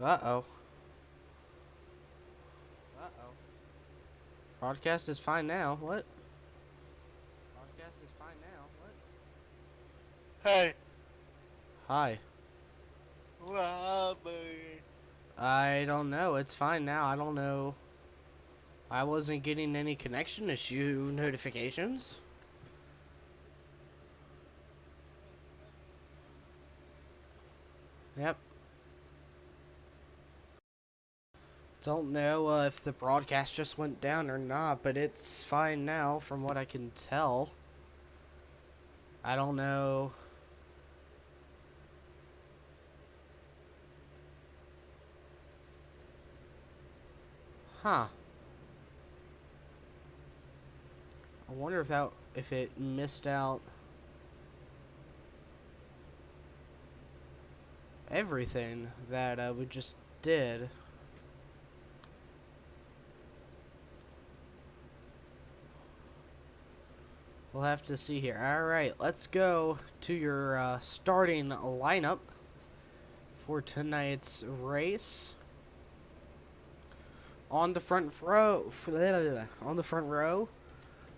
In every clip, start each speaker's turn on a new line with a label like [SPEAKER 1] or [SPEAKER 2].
[SPEAKER 1] Uh-oh. Uh-oh. Broadcast is fine now. What? Broadcast is fine now. What?
[SPEAKER 2] Hey,
[SPEAKER 1] Hi.
[SPEAKER 2] what happened?
[SPEAKER 1] I don't know. It's fine now. I don't know. I wasn't getting any connection issue notifications. Yep. Don't know if the broadcast just went down or not, but it's fine now from what I can tell. I don't know. Huh. I wonder if it missed out everything that we just did. We'll have to see here. Alright, let's go to your starting lineup for tonight's race. On the front row,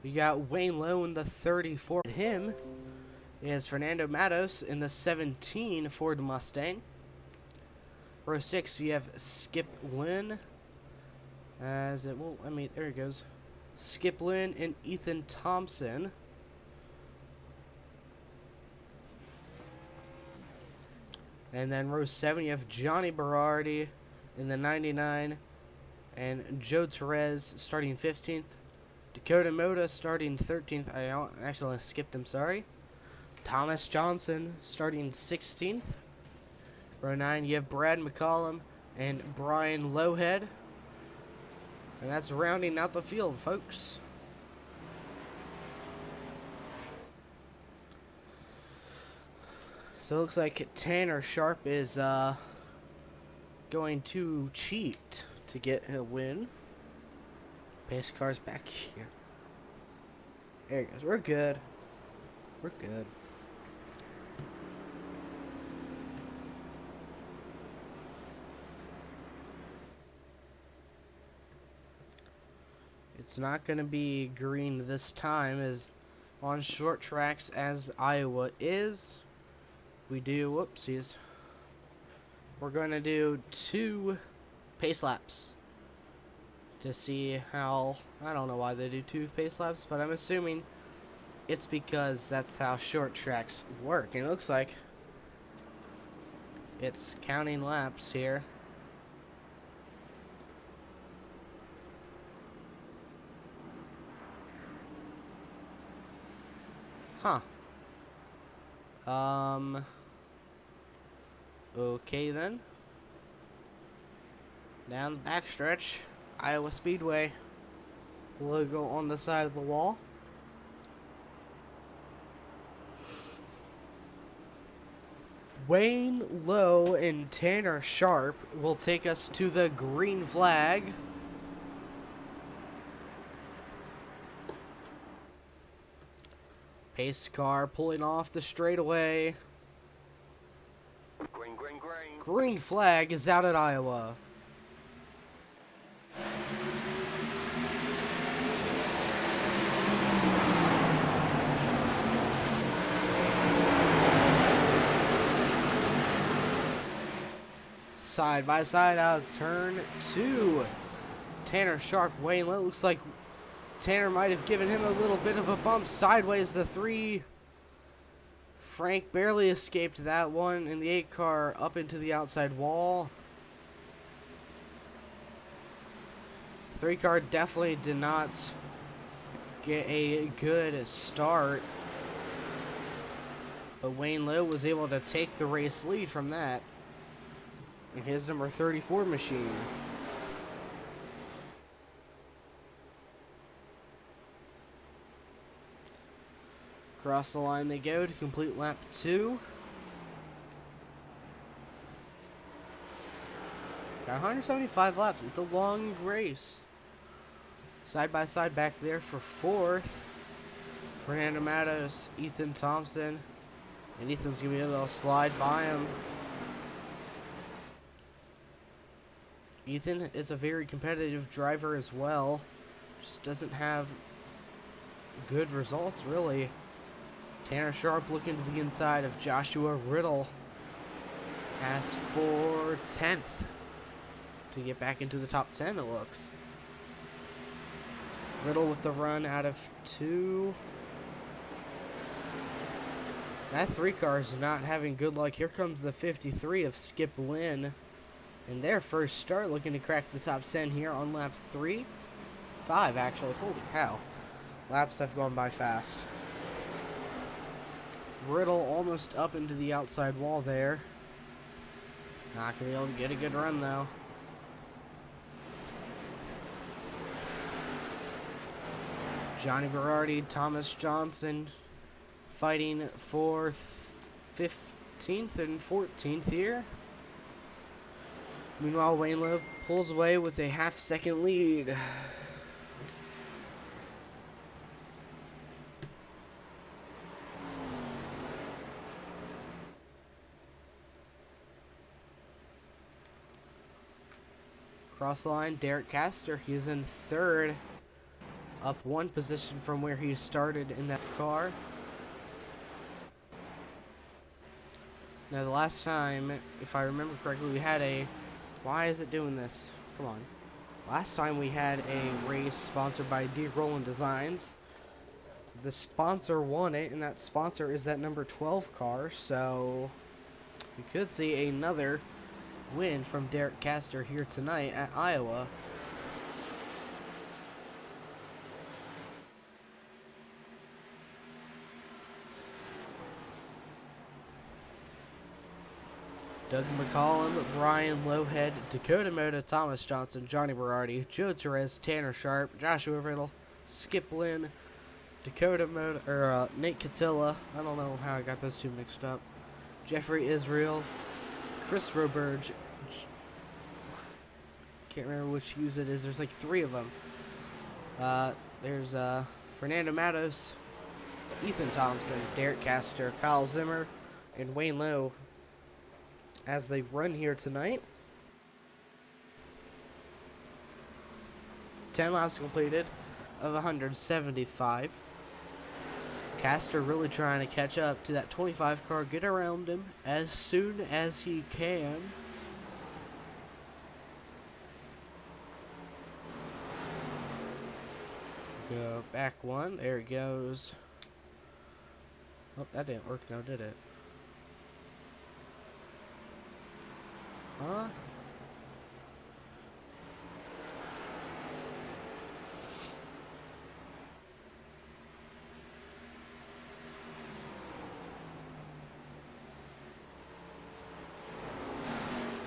[SPEAKER 1] we got Wayne Lowe in the 34. Him is Fernando Matos in the 17 Ford Mustang. Row 6, you have Skip Lynn. There it goes. Skip Lynn and Ethan Thompson. And then row 7, you have Johnny Berardi in the 99. And Joe Torres starting 15th. Dakota Moda starting 13th. I actually skipped him, sorry. Thomas Johnson starting 16th. Row 9, you have Brad McCollum and Brian Lowhead. And that's rounding out the field, folks. So it looks like Tanner Sharp is going to cheat to get a win. Pace car's back here. There he goes. We're good. We're good. It's not going to be green this time as on short tracks as Iowa is. We do, whoopsies. We're going to do 2 pace laps to see how, I don't know why they do 2 pace laps, but I'm assuming it's because that's how short tracks work. And it looks like it's counting laps here. Huh. Okay then. Down the backstretch, Iowa Speedway. Logo on the side of the wall. Wayne Lowe and Tanner Sharp will take us to the green flag. Pace car pulling off the straightaway.
[SPEAKER 3] Green, green, green.
[SPEAKER 1] Green flag is out at Iowa. Side by side out turn 2. Tanner Sharp, Wayne Lowe. Looks like Tanner might have given him a little bit of a bump. Sideways the 3. Frank barely escaped that one in the 8 car up into the outside wall. 3 car definitely did not get a good start. But Wayne Lowe was able to take the race lead from that in his number 34 machine. Across the line they go to complete lap 2. Got 175 laps. It's a long race. Side by side back there for 4th. Fernando Matos, Ethan Thompson. And Ethan's going to be able to slide by him. Ethan is a very competitive driver as well. Just doesn't have good results, really. Tanner Sharp looking to the inside of Joshua Riddle. As for 10th. To get back into the top 10, it looks. Riddle with the run out of 2. That 3 car is not having good luck. Here comes the 53 of Skip Lynn. In their first start, looking to crack the top 10 here on lap 3. 5, actually. Holy cow. Laps have gone by fast. Riddle almost up into the outside wall there. Not going to be able to get a good run, though. Johnny Berardi, Thomas Johnson fighting for 15th and 14th here. Meanwhile, Wayne Lowe pulls away with a half-second lead. Cross the line, Derek Castor, he's in 3rd. Up 1 position from where he started in that car. Now the last time, if I remember correctly, we had a... Why is it doing this? Come on. Last time we had a race sponsored by D. Roland Designs. The sponsor won it, and that sponsor is that number 12 car, so... We could see another win from Derek Castor here tonight at Iowa. Doug McCollum, Brian Lowhead, Dakota Moda, Thomas Johnson, Johnny Berardi, Joe Torres, Tanner Sharp, Joshua Riddle, Skip Lynn, Dakota Moda, or Nate Catilla. I don't know how I got those 2 mixed up. Jeffrey Israel, Chris Roberge. Can't remember which use it is. There's like 3 of them. There's Fernando Matos, Ethan Thompson, Derek Castor, Kyle Zimmer, and Wayne Lowe as they run here tonight. 10 laps completed of 175. Castor really trying to catch up to that 25 car, get around him as soon as he can. Go back 1, there it goes. Oh, that didn't work now, did it? Huh?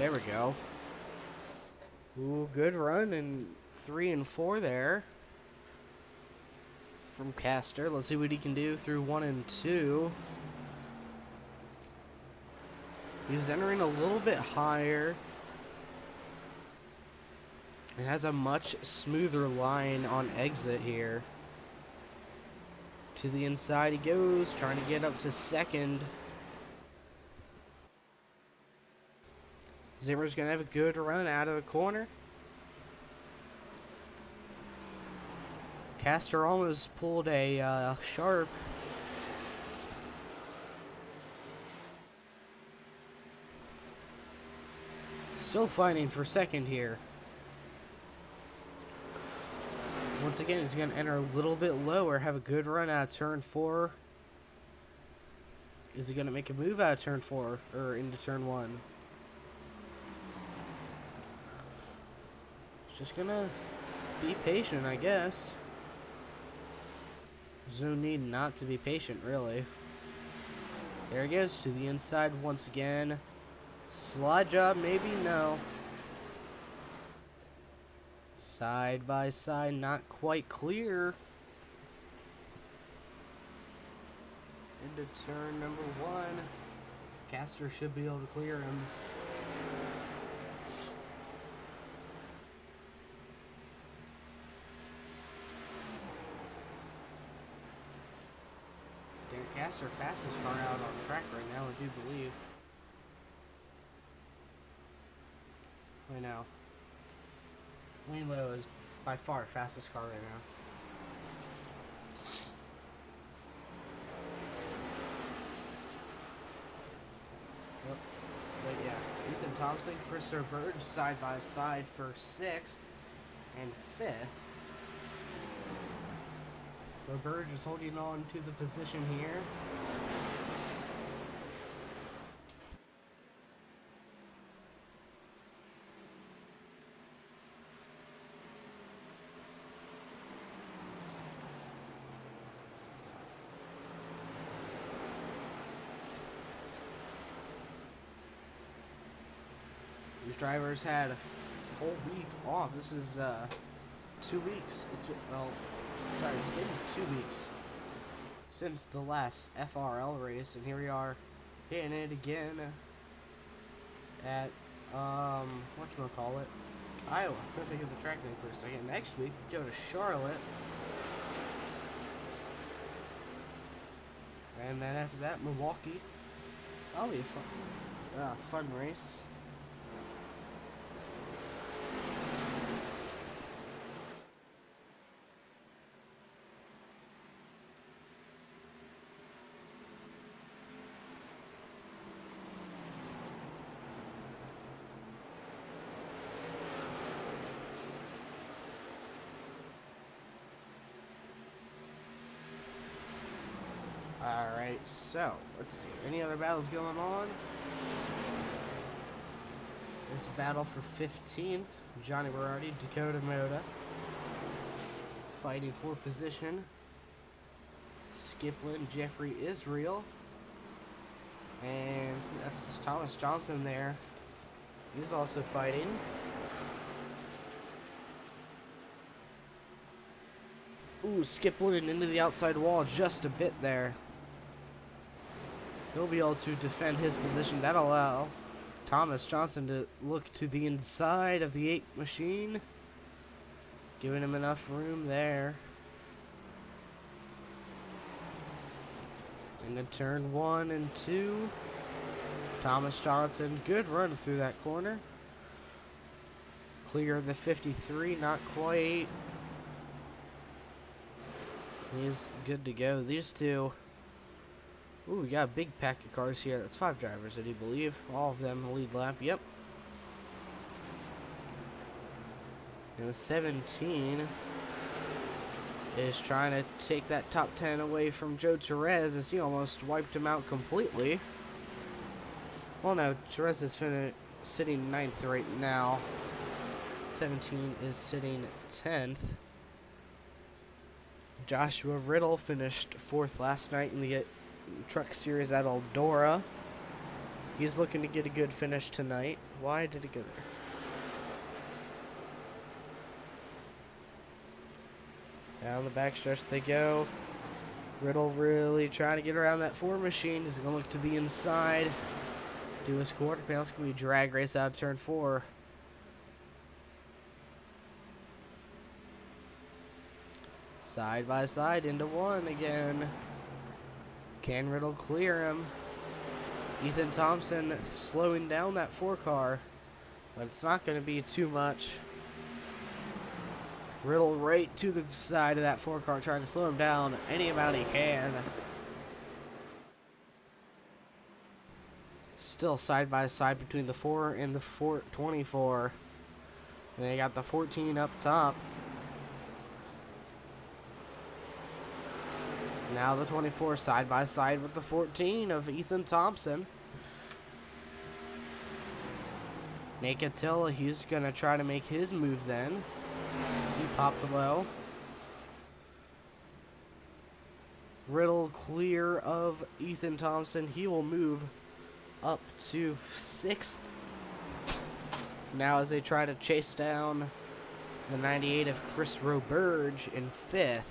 [SPEAKER 1] There we go. Ooh, good run in 3 and 4 there from Castor. Let's see what he can do through 1 and 2. He's entering a little bit higher. It has a much smoother line on exit here. To the inside he goes, trying to get up to 2nd. Zimmer's going to have a good run out of the corner. Castor almost pulled a Sharp. Still fighting for 2nd here. Once again, he's going to enter a little bit lower, have a good run out of turn 4. Is he going to make a move out of turn 4 or into turn 1? He's just going to be patient, I guess. There's no need not to be patient, really. There he goes to the inside once again. Slide job, maybe? No. Side by side, not quite clear. Into turn number 1. Castor should be able to clear him. Derek Castor, fastest car out on track right now, I do believe. Right now. Wayne Lowe is by far fastest car right now. Yep. But yeah, Ethan Thompson, Christopher Burge side by side for 6th and 5th. So Burge is holding on to the position here. These drivers had a whole week off. This is 2 weeks. It's been 2 weeks since the last FRL race, and here we are hitting it again at whatchamacallit, Iowa. I couldn't think of the track name for a second. Next week we go to Charlotte, and then after that Milwaukee. That'll be a fun race. Alright, so, let's see. Any other battles going on? There's a battle for 15th. Johnny Berardi, Dakota Moda. Fighting for position. Skiplin, Jeffrey Israel. And that's Thomas Johnson there. He's also fighting. Ooh, Skiplin into the outside wall just a bit there. He'll be able to defend his position. That'll allow Thomas Johnson to look to the inside of the 8 machine, giving him enough room there. Into turn 1 and 2. Thomas Johnson, good run through that corner. Clear of the 53, not quite. He's good to go. These two. Ooh, we got a big pack of cars here. That's 5 drivers, I do believe. All of them lead lap. Yep. And the 17 is trying to take that top 10 away from Joe Therese as he almost wiped him out completely. Well, no, Therese is sitting 9th right now. 17 is sitting 10th. Joshua Riddle finished 4th last night in the Truck Series at Eldora. He's looking to get a good finish tonight. Why did it go there? Down the backstretch they go. Riddle really trying to get around that 4 machine. He's going to look to the inside. Do his quarter panel. It's going to be a drag race out of turn 4. Side by side into 1 again. Can Riddle clear him? Ethan Thompson slowing down that 4 car, but it's not going to be too much. Riddle right to the side of that 4 car, trying to slow him down any amount he can. Still side by side between the 4 and the 24. And then you got the 14 up top. Now the 24 side by side with the 14 of Ethan Thompson. Nate Attila, he's going to try to make his move then. He popped low. Riddle clear of Ethan Thompson. He will move up to 6th. Now as they try to chase down the 98 of Chris Roberge in 5th.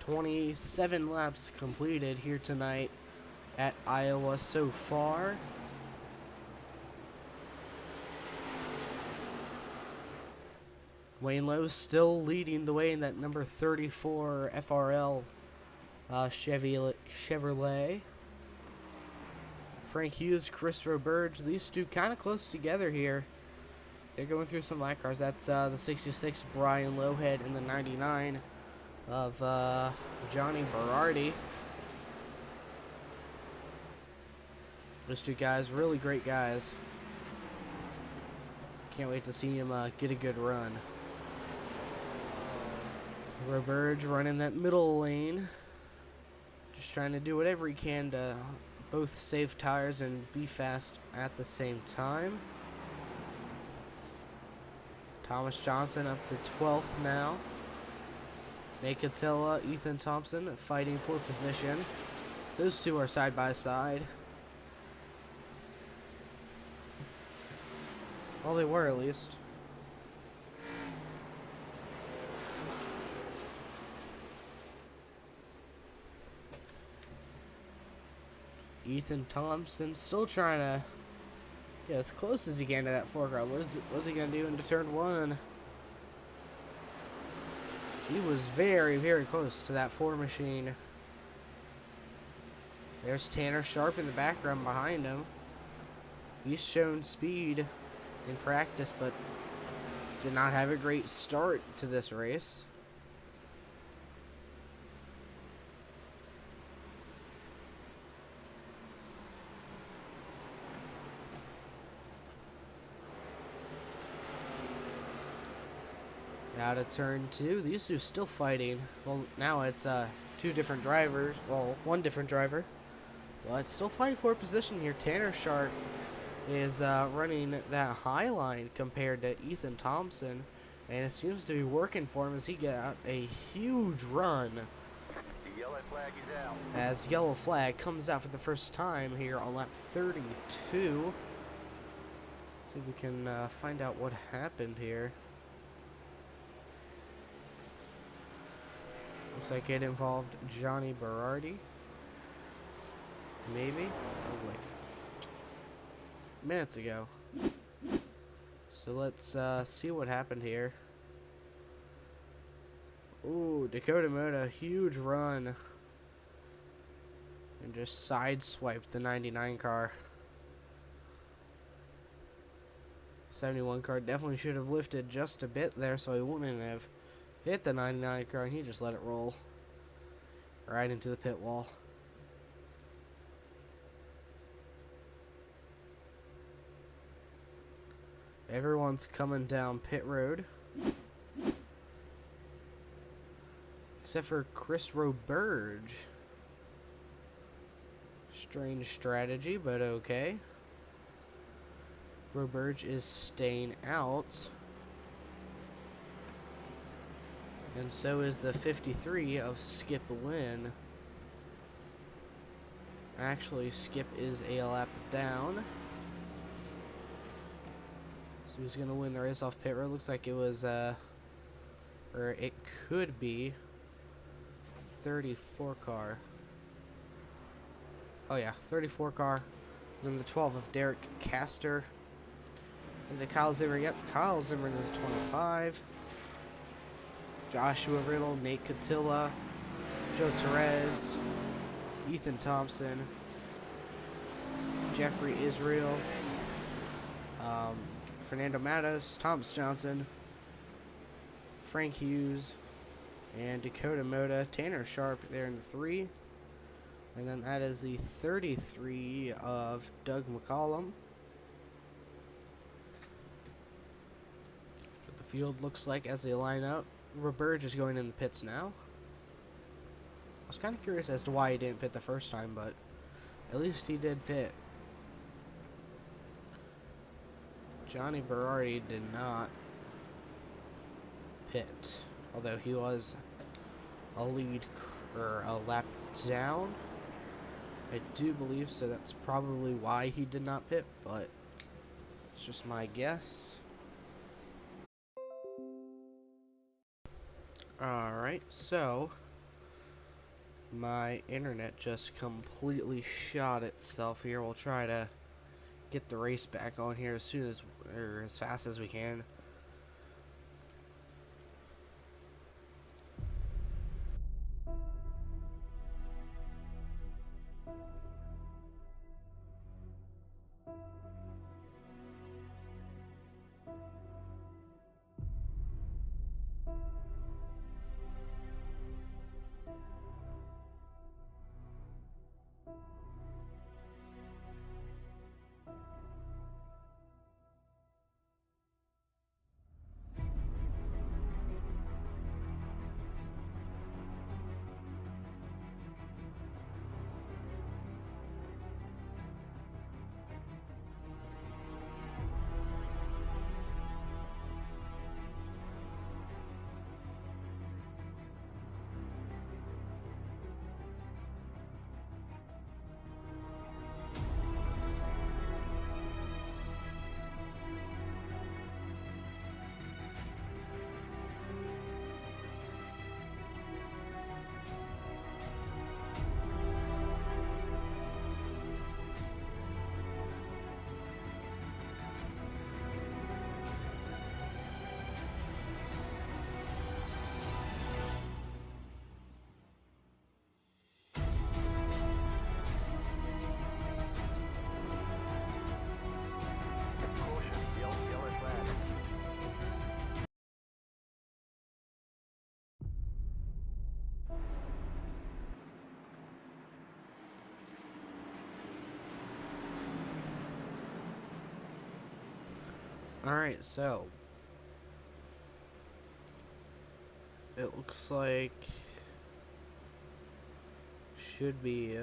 [SPEAKER 1] .27 laps completed here tonight at Iowa so far. Wayne Lowe still leading the way in that number 34 FRL Chevrolet. Frank Hughes, Christopher Burge, these two kind of close together here. They're going through some light cars. That's the 66 Brian Lowhead and the 99 of Johnny Berardi. Those two guys, really great guys. Can't wait to see him get a good run. Roberge running that middle lane. Just trying to do whatever he can to both save tires and be fast at the same time. Thomas Johnson up to 12th now. Nate Catilla, Ethan Thompson fighting for position. Those two are side by side. Well, they were at least. Ethan Thompson still trying to get as close as he can to that foreground. What's he gonna do into turn one? He was very, very close to that four machine. There's Tanner Sharp in the background behind him. He's shown speed in practice, but did not have a great start to this race. Now to turn two. These two still fighting. Well, now it's two different drivers. Well, one different driver. But still fighting for position here. Tanner Sharp is running that high line compared to Ethan Thompson, and it seems to be working for him as he got a huge run.
[SPEAKER 3] The yellow flag is out.
[SPEAKER 1] As yellow flag comes out for the first time here on lap 32. See if we can find out what happened here. Looks like it involved Johnny Berardi. Maybe? That was like minutes ago. So let's see what happened here. Ooh, Dakota Moda, huge run. And just sideswiped the 99 car. 71 car definitely should have lifted just a bit there so he wouldn't have hit the 99 car, and he just let it roll right into the pit wall. Everyone's coming down pit road. Except for Chris Roberge. Strange strategy, but okay. Roberge is staying out. And so is the 53 of Skip Lynn. Actually, Skip is a lap down. So who's gonna win the race off pit road? Looks like it was, or it could be 34 car. Oh yeah, 34 car. Then the 12 of Derek Castor. Is it Kyle Zimmer? Yep, Kyle Zimmer in the 25. Joshua Riddle, Nate Catilla, Joe Perez, Ethan Thompson, Jeffrey Israel, Fernando Matos, Thomas Johnson, Frank Hughes, and Dakota Moda. Tanner Sharp there in the 3. And then that is the 33 of Doug McCollum. What the field looks like as they line up. Roberge is going in the pits now. I was kind of curious as to why he didn't pit the first time, but at least he did pit. Johnny Berardi did not pit, although he was a lead or a lap down. I do believe so. That's probably why he did not pit, but it's just my guess. Alright, so my internet just completely shot itself here. We'll try to get the race back on here as soon as, or as fast as we can. Alright, so it looks like should be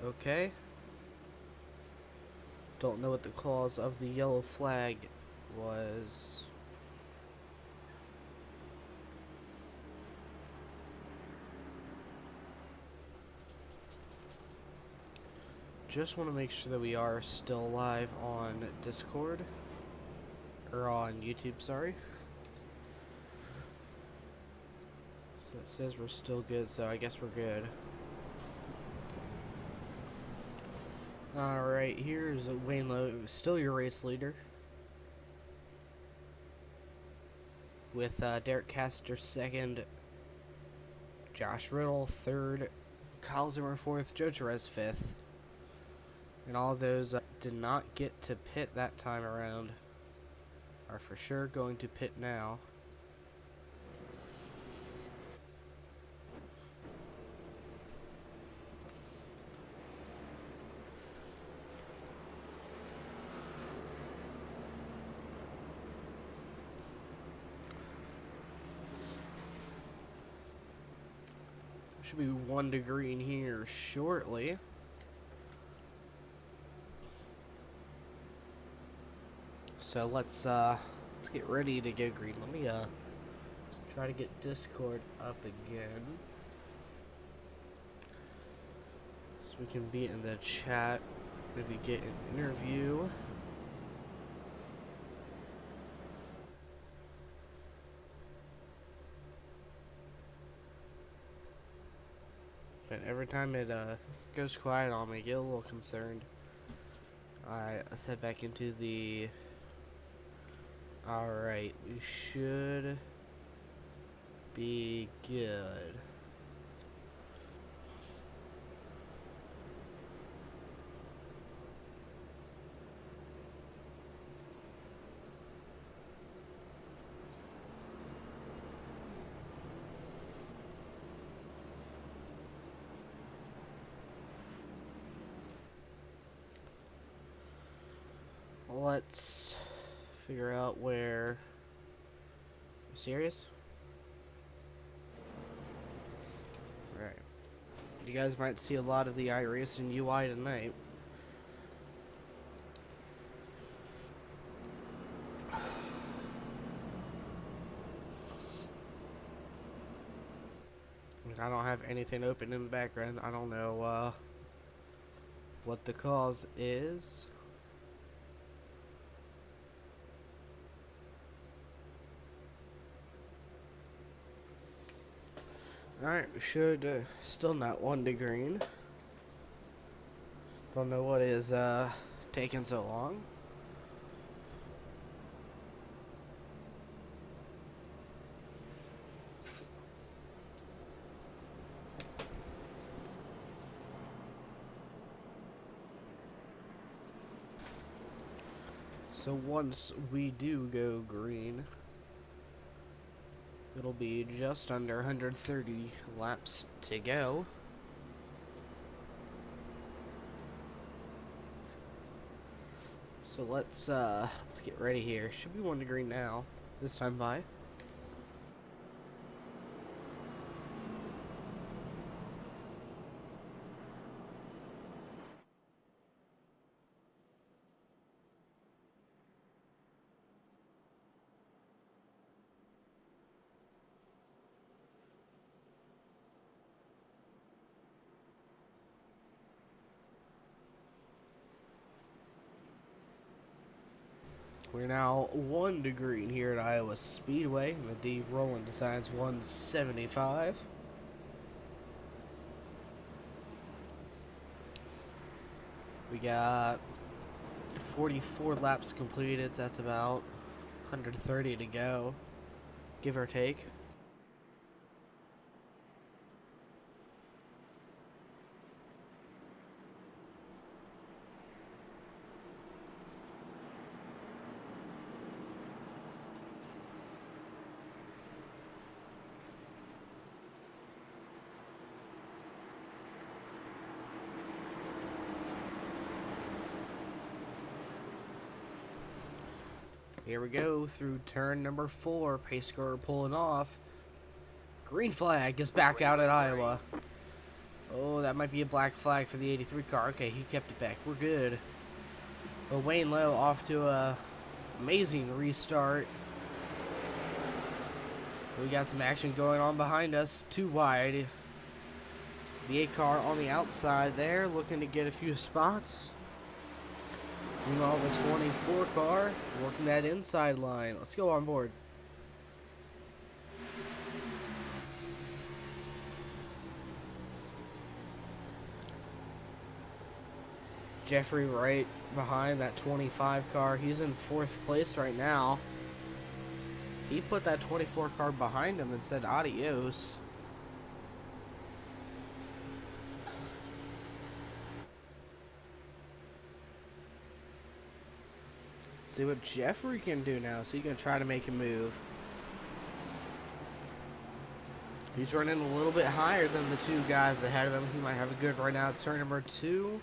[SPEAKER 1] okay. Don't know what the cause of the yellow flag was. Just want to make sure that we are still live on Discord. Or on YouTube, sorry. So it says we're still good, so I guess we're good. Alright, here's Wayne Lowe, still your race leader. With Derek Castor second, Josh Riddle third, Kyle Zimmer fourth, Joe Jerez fifth. And all those did not get to pit that time around are for sure going to pit now. Should be 1 to green here shortly. So let's get ready to go green. Let me try to get Discord up again, so we can be in the chat, maybe get an interview. But every time it goes quiet on me, I get a little concerned. Alright, let's head back into the... Alright, we should be good. Let's figure out where... You serious? Alright. You guys might see a lot of the iRacing UI tonight. I don't have anything open in the background. I don't know what the cause is. Alright, we should still not 1 to green. Don't know what is taking so long. So once we do go green, it'll be just under 130 laps to go. So let's get ready here. Should be 1 to green now. This time by. We're now 1 to green here at Iowa Speedway. The D Roland Designs 175. We got 44 laps completed, so that's about 130 to go, give or take. Here we go through turn number 4. Pace car pulling off. Green flag is back out at Iowa. Oh, that might be a black flag for the 83 car. Okay, he kept it back. We're good. But Wayne Lowe off to a amazing restart. We got some action going on behind us. Too wide. The 8 car on the outside there, looking to get a few spots. Meanwhile, the 24 car working that inside line. Let's go on board. Jeffrey right behind that 25 car. He's in 4th place right now. He put that 24 car behind him and said adios. See what Jeffrey can do now. So he can try to make a move. He's running a little bit higher than the 2 guys ahead of him. He might have a good run out. Turn number 2.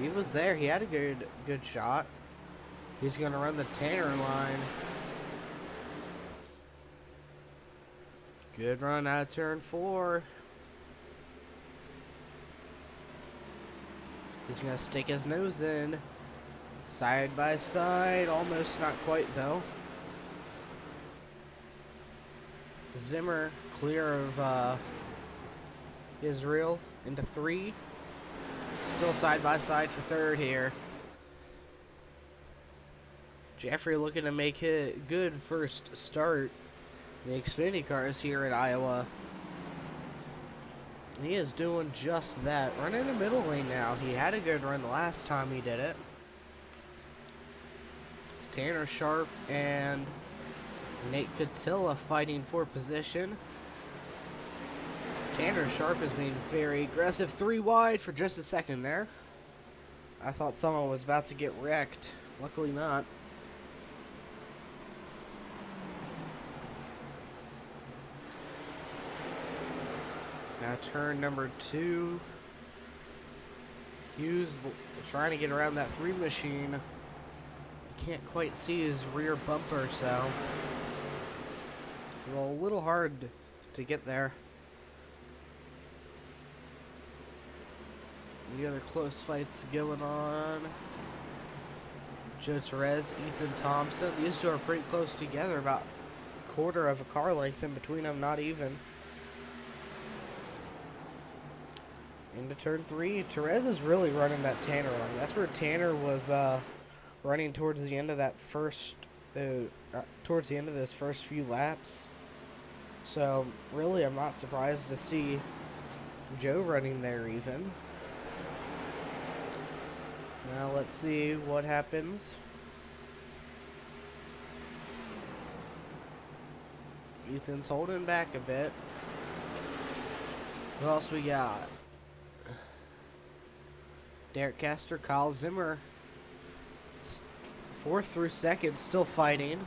[SPEAKER 1] He was there. He had a good shot. He's going to run the Tanner line. Good run out of turn 4. He's going to stick his nose in. Side by side. Almost, not quite though. Zimmer clear of Israel into 3. Still side by side for 3rd here. Jeffrey looking to make a good first start. The Xfinity cars here at Iowa. He is doing just that. Running the middle lane now. He had a good run the last time he did it. Tanner Sharp and Nate Catilla fighting for position. Tanner Sharp is being very aggressive. 3 wide for just a second there. I thought someone was about to get wrecked. Luckily not. Now turn number 2. Hughes trying to get around that 3 machine. Can't quite see his rear bumper, so well, a little hard to get there. The other close fights going on. Joe Torres, Ethan Thompson. These 2 are pretty close together, about a quarter of a car length in between them, not even. Into turn 3. Torres is really running that Tanner line. That's where Tanner was running towards the end of that towards the end of those first few laps. So really, I'm not surprised to see Joe running there even. Now let's see what happens. Ethan's holding back a bit. Who else we got? Derek Castor, Kyle Zimmer. 4th through 2nd, still fighting.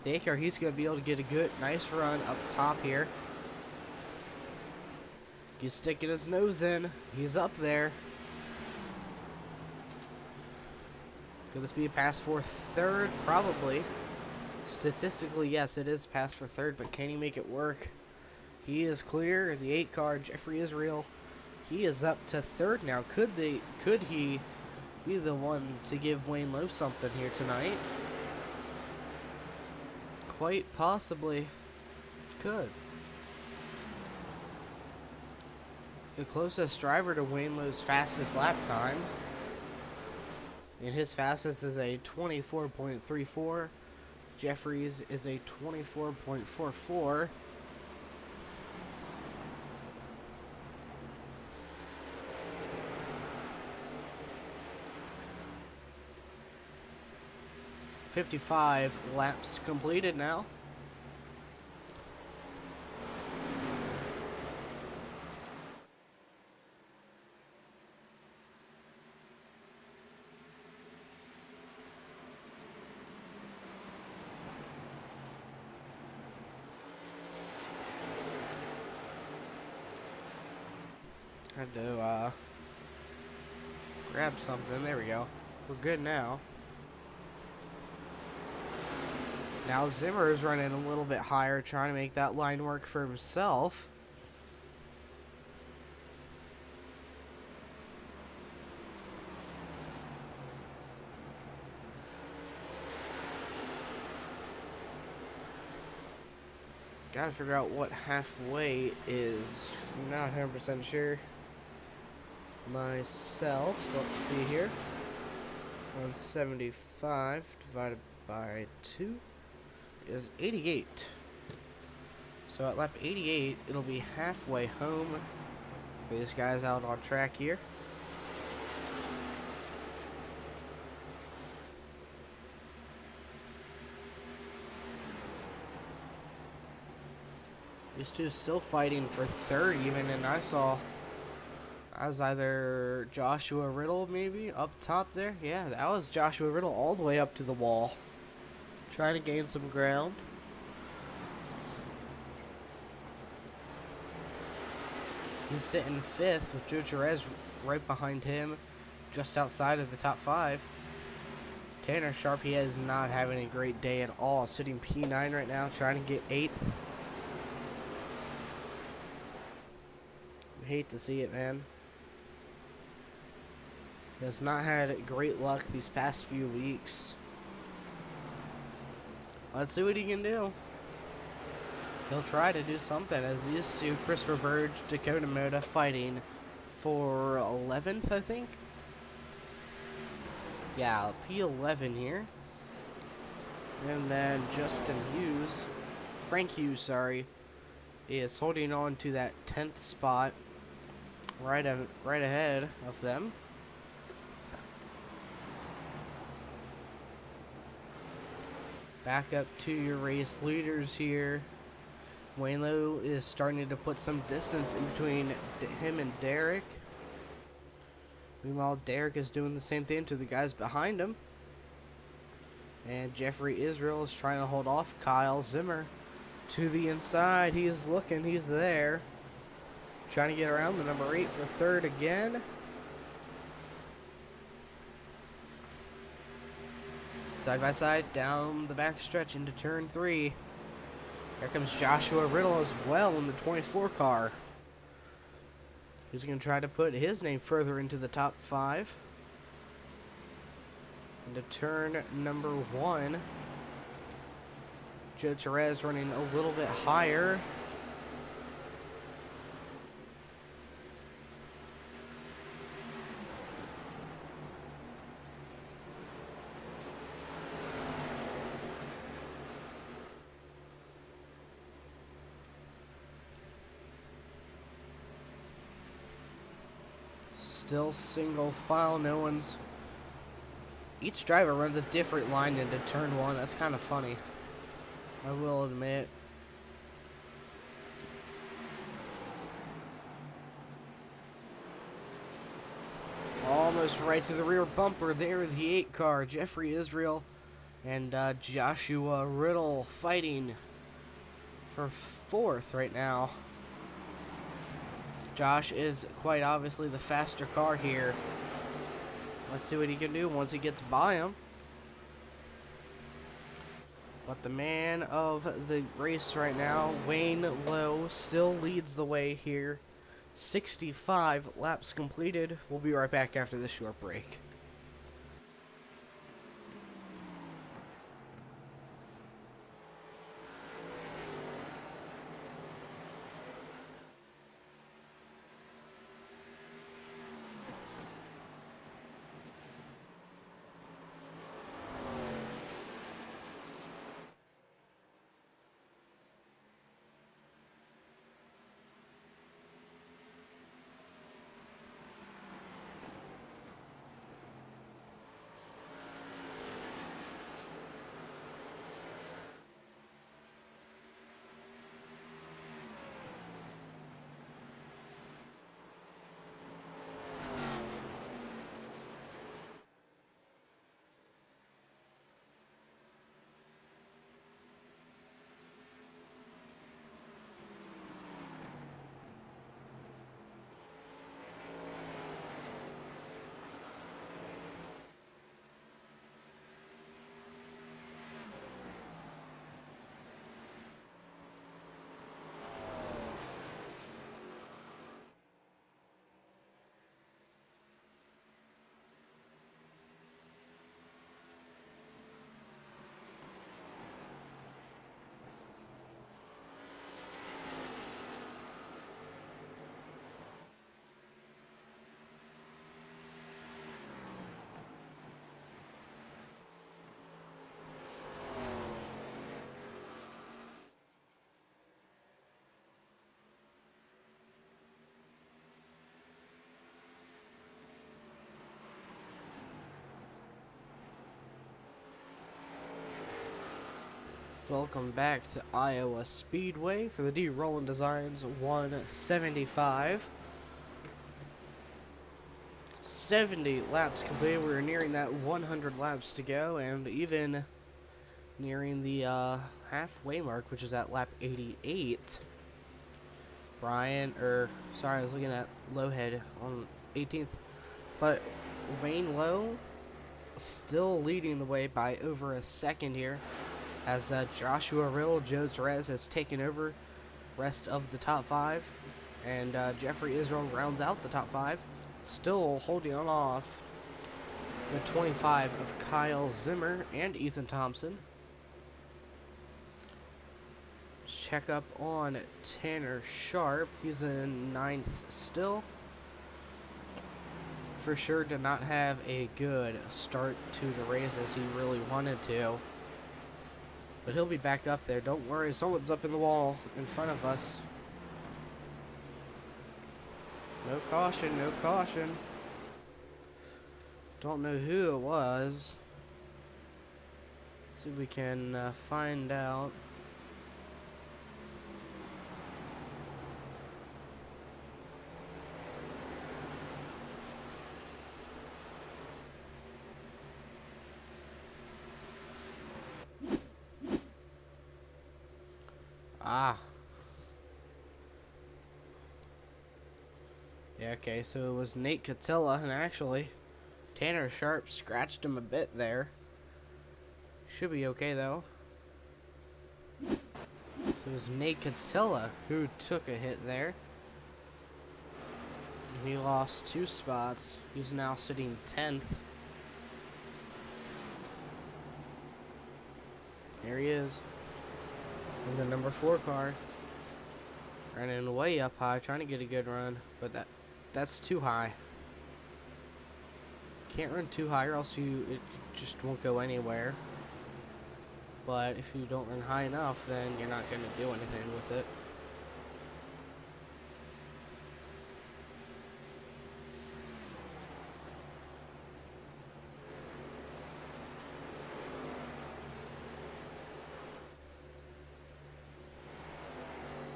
[SPEAKER 1] The Aker, he's going to be able to get a good, nice run up top here. He's sticking his nose in. He's up there. Could this be a pass for 3rd? Probably. Statistically, yes, it is a pass for 3rd, but can he make it work? He is clear. The 8 car, Jeffrey Israel, he is up to 3rd now. Could he be the one to give Wayne Lowe something here tonight? Quite possibly could. The closest driver to Wayne Lowe's fastest lap time, and his fastest is a 24.34. Jeffrey's is a 24.44. $55 laps completed now. Had to grab something. There we go. We're good now. Now Zimmer is running a little bit higher, trying to make that line work for himself. Gotta figure out what halfway is. Not 100% sure myself. So let's see here. 175 divided by 2 is 88. So at lap 88, it'll be halfway home. These guys out on track here. These two still fighting for third even, and I saw that was either Joshua Riddle maybe up top there. Yeah, that was Joshua Riddle all the way up to the wall, trying to gain some ground. He's sitting fifth with Joe Jerez right behind him, just outside of the top 5. Tanner Sharp, he is not having a great day at all, sitting P9 right now, trying to get 8th. Hate to see it, man. He has not had great luck these past few weeks. Let's see what he can do. He'll try to do something, as these two, Christopher Burge, Dakota Moda, fighting for 11th, I think. Yeah, P11 here. And then Justin Hughes, Frank Hughes, sorry, is holding on to that 10th spot. Right ahead of them. Back up to your race leaders here. Wayne Lowe is starting to put some distance in between him and Derek. Meanwhile, Derek is doing the same thing to the guys behind him. And Jeffrey Israel is trying to hold off Kyle Zimmer to the inside. He is looking, he's there. Trying to get around the number 8 for third again. Side by side, down the back stretch into turn 3. Here comes Joshua Riddle as well in the 24 car. He's going to try to put his name further into the top 5. Into turn number 1. Joe Therese running a little bit higher. Still single file, no one's... Each driver runs a different line into turn 1, that's kind of funny, I will admit. Almost right to the rear bumper there, the 8 car, Jeffrey Israel and Joshua Riddle fighting for 4th right now. Josh is quite obviously the faster car here. Let's see what he can do once he gets by him. But the man of the race right now, Wayne Lowe, still leads the way here. 65 laps completed. We'll be right back after this short break. Welcome back to Iowa Speedway for the D. Roland Designs 175. 70 laps completed. We're nearing that 100 laps to go, and even nearing the halfway mark, which is at lap 88. Sorry, I was looking at Lowhead on 18th, but Wayne Lowe still leading the way by over a second here, as Joshua Riddle, Joe Torres has taken over rest of the top 5, and Jeffrey Israel rounds out the top 5, still holding on off the 25 of Kyle Zimmer and Ethan Thompson. Check up on Tanner Sharp. He's in 9th still. For sure did not have a good start to the race as he really wanted to. But he'll be back up there. Don't worry, someone's up in the wall in front of us. No caution, no caution. Don't know who it was. Let's see if we can find out. Yeah, okay, so it was Nate Catilla, and actually, Tanner Sharp scratched him a bit there. Should be okay, though. So it was Nate Catilla who took a hit there. He lost 2 spots. He's now sitting 10th. There he is. In the number 4 car. Running way up high, trying to get a good run, but that's too high. Can't run too high or else it just won't go anywhere. But if you don't run high enough, then you're not going to do anything with it.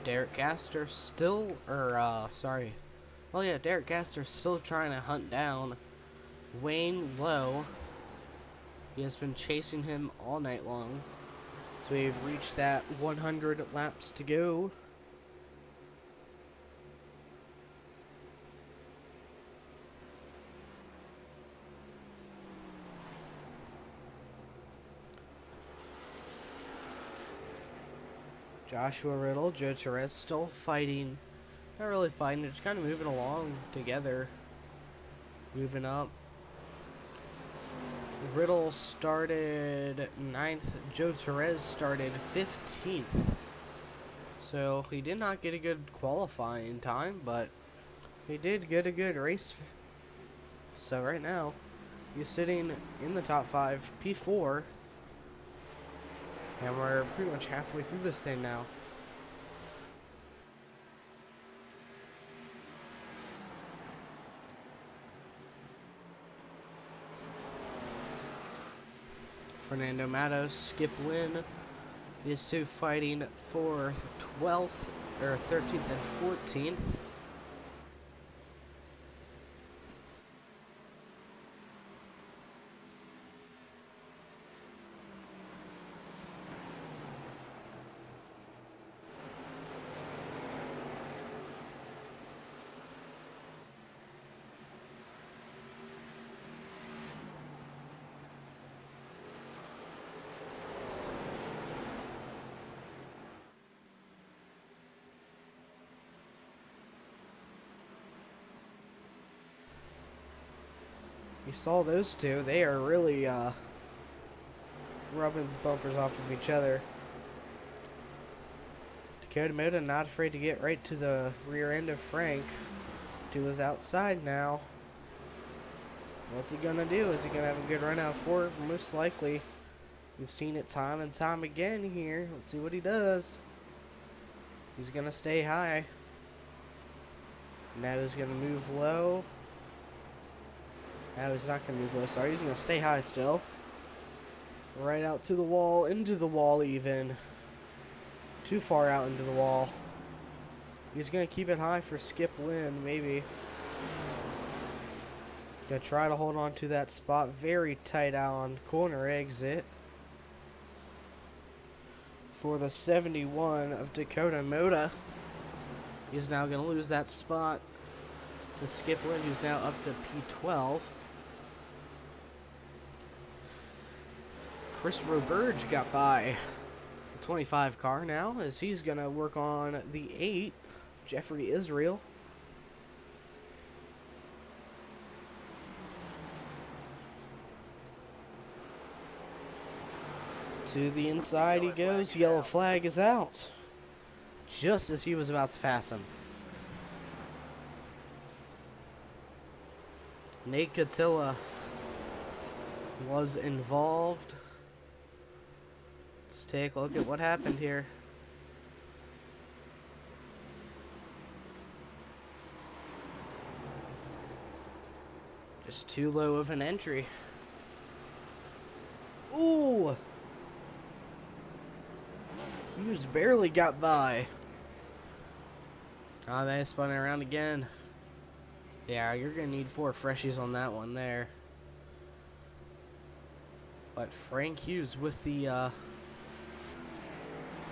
[SPEAKER 1] Derek Gaster still, Derek Gaster still trying to hunt down Wayne Lowe. He has been chasing him all night long. So we've reached that 100 laps to go. Joshua Riddle, Joe Torres still fighting. Not really fighting, they're just kind of moving along together. Moving up. Riddle started 9th. Joe Torres started 15th. So he did not get a good qualifying time, but he did get a good race. So right now, he's sitting in the top 5, P4. And we're pretty much halfway through this thing now. Fernando Matos, Skip Lynn, these two fighting for 12th, or 13th and 14th. You saw those two, they are really rubbing the bumpers off of each other. Dakota Moda not afraid to get right to the rear end of Frank. To his outside now. What's he gonna do? Is he gonna have a good run out for it? Most likely. We've seen it time and time again here. Let's see what he does. He's gonna stay high. Now he's gonna move low. Now he's not going to move low, sorry. He's going to stay high still. Right out to the wall, into the wall even. Too far out into the wall. He's going to keep it high for Skip Lynn, maybe. Going to try to hold on to that spot. Very tight out on corner exit. For the 71 of Dakota Moda. He's now going to lose that spot to Skip Lynn, who's now up to P12. Christopher Burge got by the 25 car now, as he's going to work on the 8, Jeffrey Israel. To the inside he goes. Yellow flag is out. Just as he was about to pass him. Nate Catilla was involved. Let's take a look at what happened here. Just too low of an entry. Ooh! Hughes barely got by. Ah, they spun it around again. Yeah, you're going to need 4 freshies on that one there. But Frank Hughes with the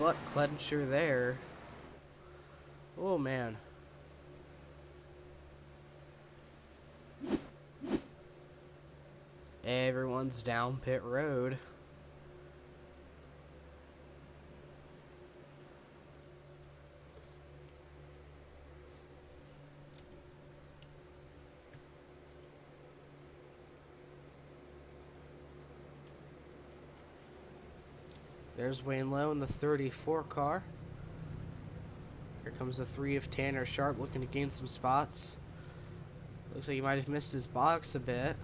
[SPEAKER 1] butt clencher there. Oh, man. Everyone's down pit road. There's Wayne Lowe in the 34 car. Here comes the 3 of Tanner Sharp looking to gain some spots. Looks like he might have missed his box a bit.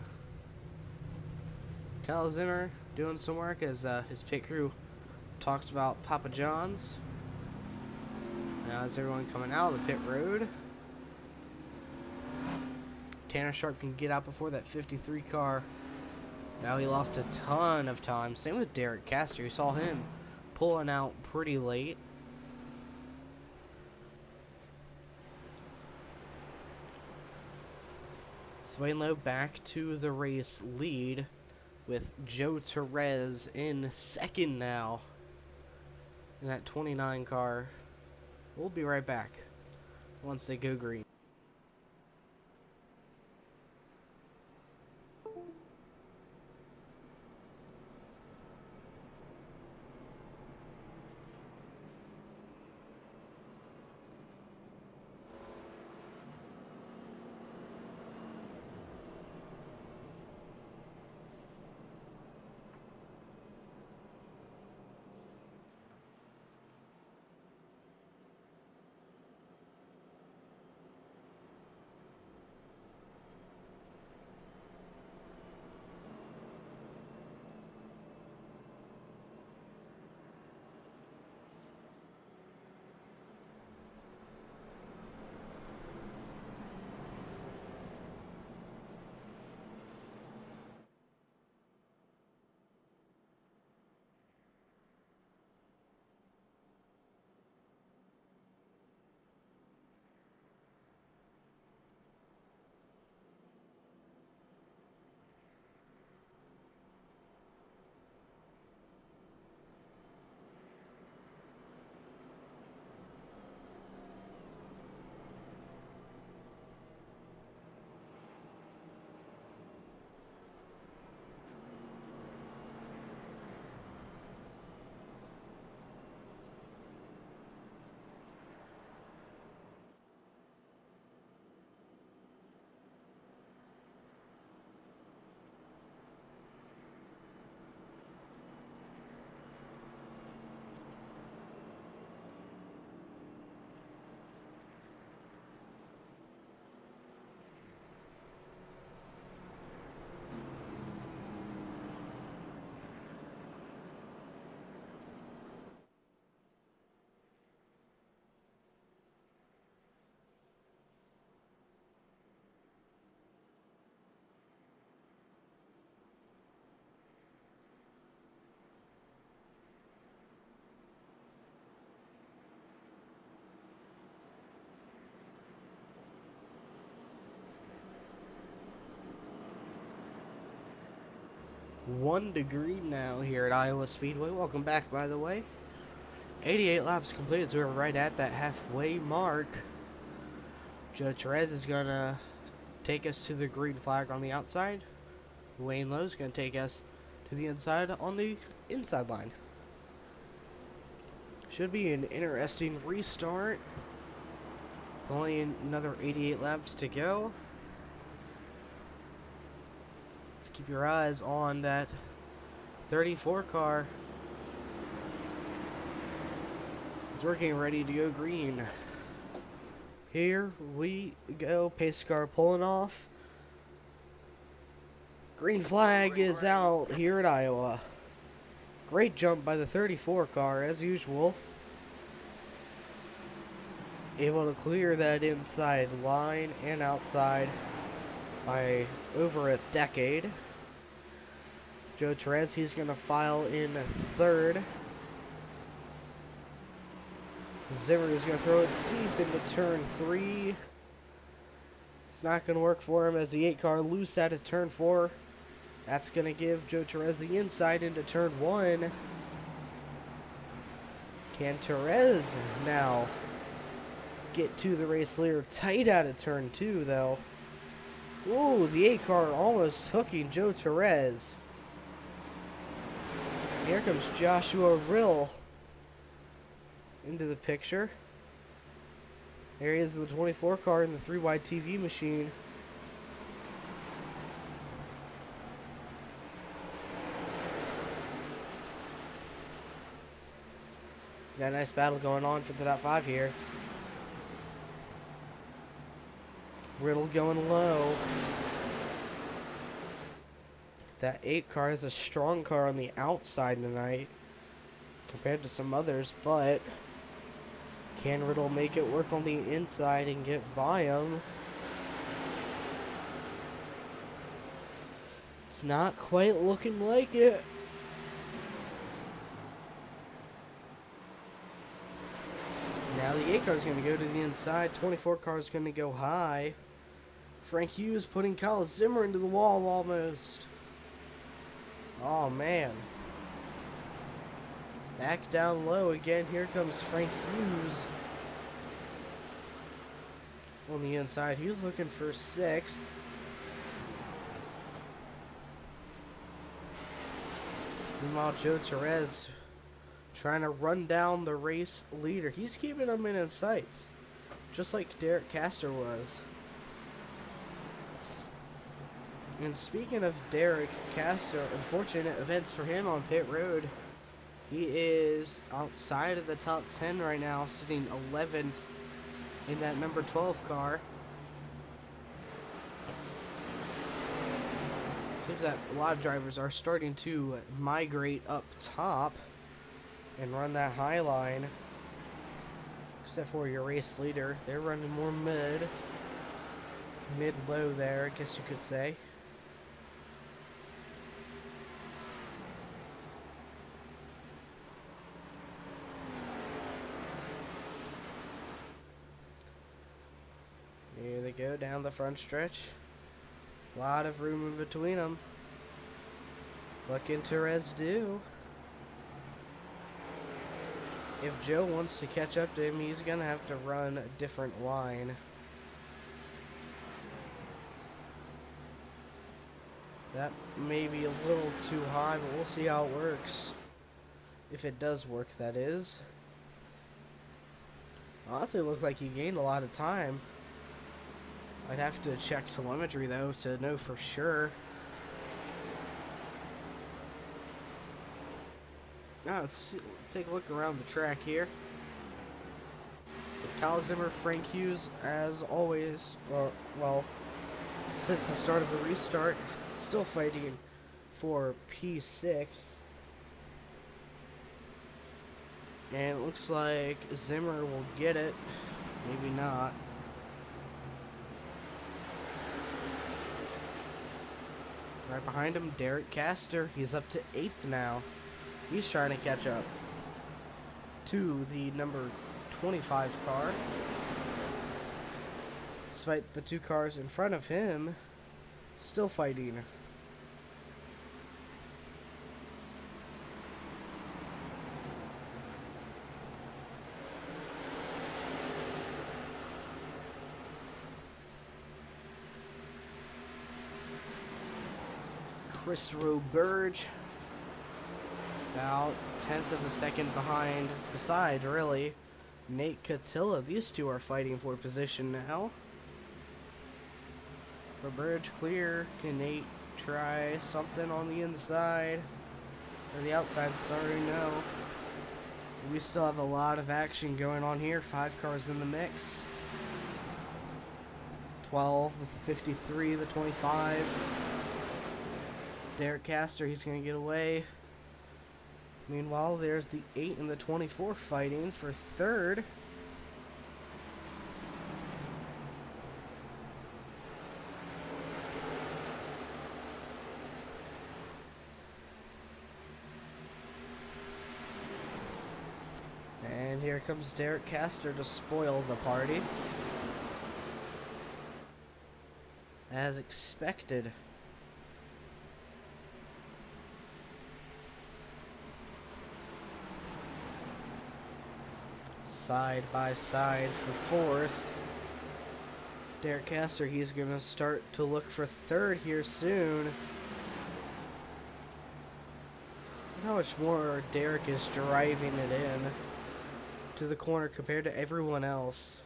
[SPEAKER 1] Cal Zimmer doing some work as his pit crew talks about Papa John's. Now is everyone coming out of the pit road. Tanner Sharp can get out before that 53 car. Now he lost a ton of time. Same with Derek Castor. You saw him pulling out pretty late. Wayne Lowe back to the race lead with Joe Torres in second now in that 29 car. We'll be right back once they go green. 1 degree now here at Iowa Speedway. Welcome back, by the way. 88 laps completed, so we're right at that halfway mark. Joe Therese is gonna take us to the green flag on the outside. Wayne Lowe's gonna take us to the inside on the inside line. Should be an interesting restart. With only another 88 laps to go. Let's keep your eyes on that 34 car. As we're getting ready to go green. Here we go. Pace car pulling off. Green flag is out here at Iowa. Great jump by the 34 car as usual. Able to clear that inside line and outside by over a decade. Joe Therese, he's going to file in third. Zimmer is going to throw it deep into turn 3. It's not going to work for him as the 8 car loose out of turn 4. That's going to give Joe Therese the inside into turn 1. Can Therese now get to the race leader? Tight out of turn 2 though. Ooh, the 8 car almost hooking Joe Therese. Here comes Joshua Riddle into the picture. There he is in the 24 car in the 3-wide TV machine. Got a nice battle going on for the top 5 here. Riddle going low. That 8 car is a strong car on the outside tonight compared to some others, but can Riddle make it work on the inside and get by him? It's not quite looking like it. Now the 8 car is going to go to the inside. 24 car is going to go high. Frank Hughes putting Kyle Zimmer into the wall almost. Oh man. Back down low again. Here comes Frank Hughes. On the inside, he was looking for 6th. Meanwhile, Joe Therese trying to run down the race leader. He's keeping him in his sights, just like Derek Castor was. And speaking of Derek Castor, unfortunate events for him on pit road. He is outside of the top 10 right now, sitting 11th in that number 12 car. Seems that a lot of drivers are starting to migrate up top and run that high line. Except for your race leader. They're running more mid-low there, I guess you could say. Here they go down the front stretch. A lot of room in between them. What can Therese do? If Joe wants to catch up to him, he's going to have to run a different line. That may be a little too high, but we'll see how it works. If it does work, that is. Honestly, it looks like he gained a lot of time. I'd have to check telemetry, though, to know for sure. Now, let's take a look around the track here. Kyle Zimmer, Frank Hughes, as always, well, since the start of the restart, still fighting for P6. And it looks like Zimmer will get it. Maybe not. Right behind him, Derek Castor. He's up to 8th now. He's trying to catch up to the number 25 car. Despite the 2 cars in front of him still fighting. Chris Roberge, about 1/10 of a second beside, really, Nate Catilla. These two are fighting for position now. Roberge clear. Can Nate try something on the inside? Or the outside, sorry, no. We still have a lot of action going on here. 5 cars in the mix. 12, the 53, the 25. Derek Castor, he's going to get away. Meanwhile, there's the 8 and the 24 fighting for third. And here comes Derek Castor to spoil the party. As expected. Side by side for fourth. Derek Castor, he's going to start to look for third here soon. Look how much more Derek is driving it in to the corner compared to everyone else.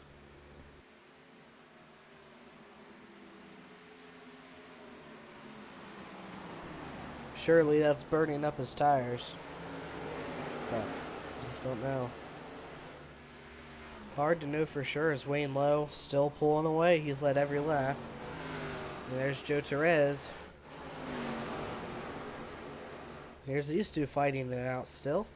[SPEAKER 1] Surely that's burning up his tires. But I don't know. Hard to know for sure. Is Wayne Lowe still pulling away? He's led every lap. And there's Joe Torres. Here's these two fighting it out still.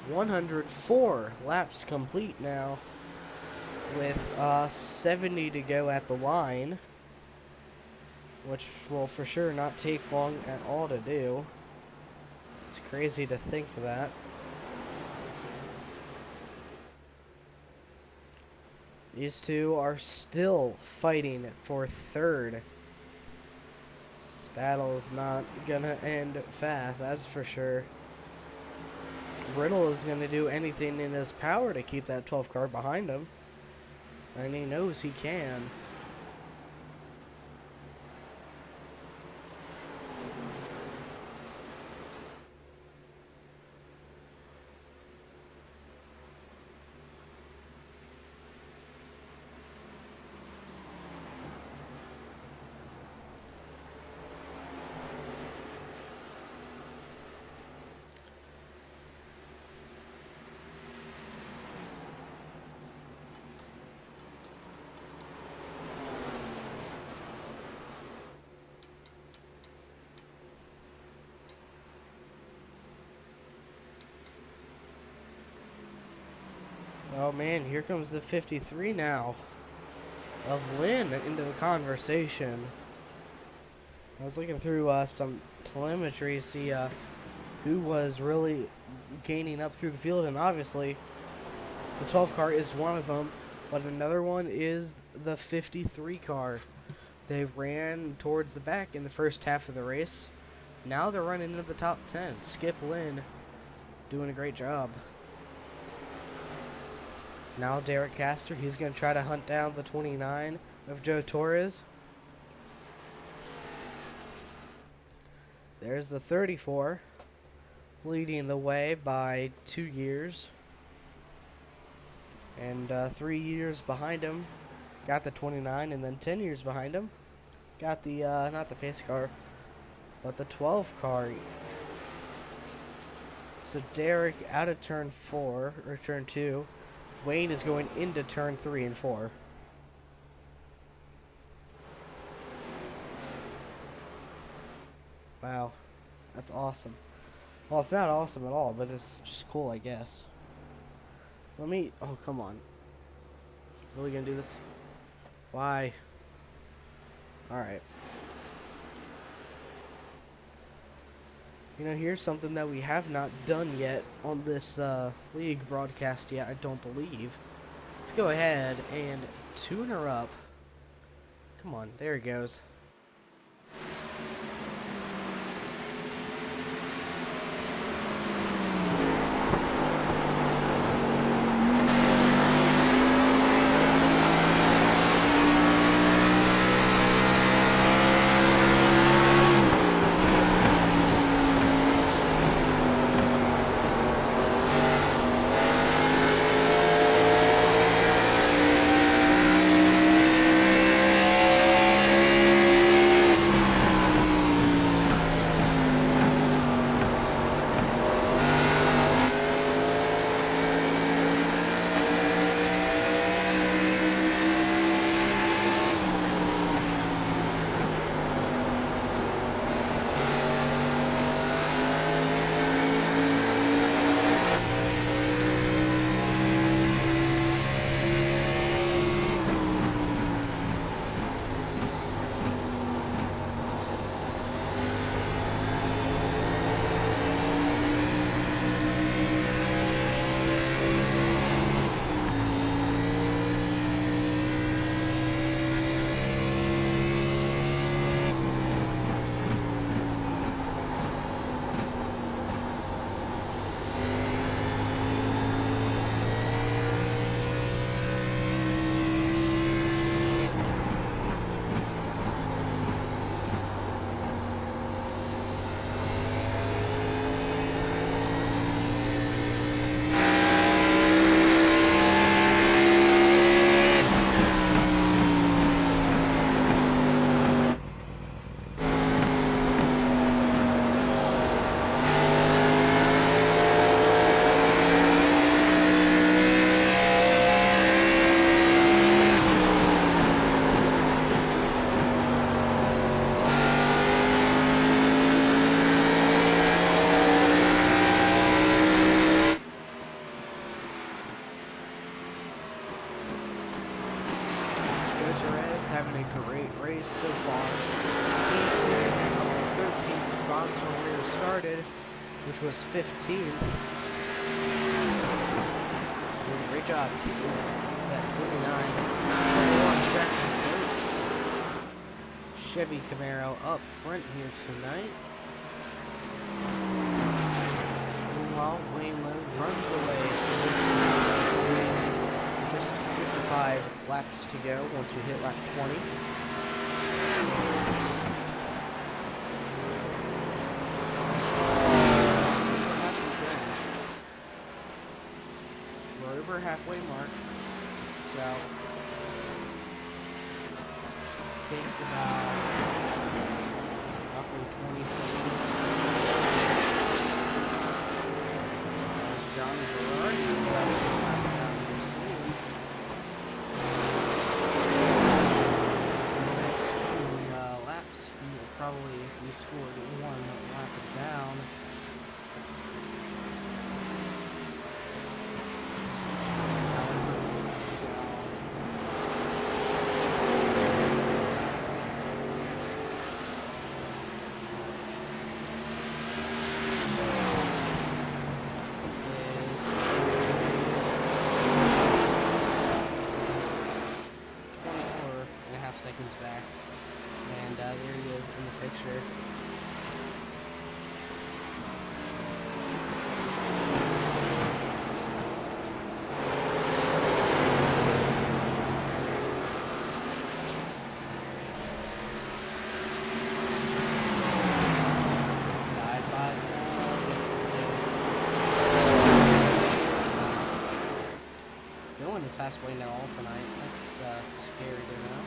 [SPEAKER 1] "104 laps complete now, with 70 to go at the line, which will for sure not take long at all to do. It's crazy to think that. These two are still fighting for third. This battle is not gonna end fast, that's for sure. Randall is going to do anything in his power to keep that 12 car behind him. And he knows he can. Oh man, here comes the 53 now of Lynn into the conversation. I was looking through some telemetry to see who was really gaining up through the field, and obviously the 12 car is one of them, but another one is the 53 car. They ran towards the back in the first half of the race. Now they're running into the top 10. Skip Lynn doing a great job. Now Derek Castor, he's going to try to hunt down the 29 of Joe Torres. There's the 34, leading the way by 2 years. And 3 years behind him, got the 29, and then 10 years behind him, got the, not the pace car, but the 12 car. So Derek out of turn 4, or turn 2. Wayne is going into turn 3 and 4. Wow, that's awesome. Well, it's not awesome at all, but it's just cool, I guess. Let me, oh, come on. Really gonna do this? Why? Alright. You know, here's something that we have not done yet on this league broadcast yet, I don't believe. Let's go ahead and tune her up. Come on, there it goes. having a great race so far. Team 2 up to 13th spots from where it started, which was 15th. Doing a great job keeping that 29. On track with Chevy Camaro up front here tonight. Meanwhile, Wayne Lowe runs away with just 55 laps to go once we hit lap 20. What happens then? We're over halfway mark, so takes about roughly 20 seconds. There's Johnny Berard, who's about to get laps down here soon. In the next few laps, he will probably be scored one lap down. Seconds back, and there he is in the picture. Side by side. No one is Fastlane at all tonight. That's scary to know.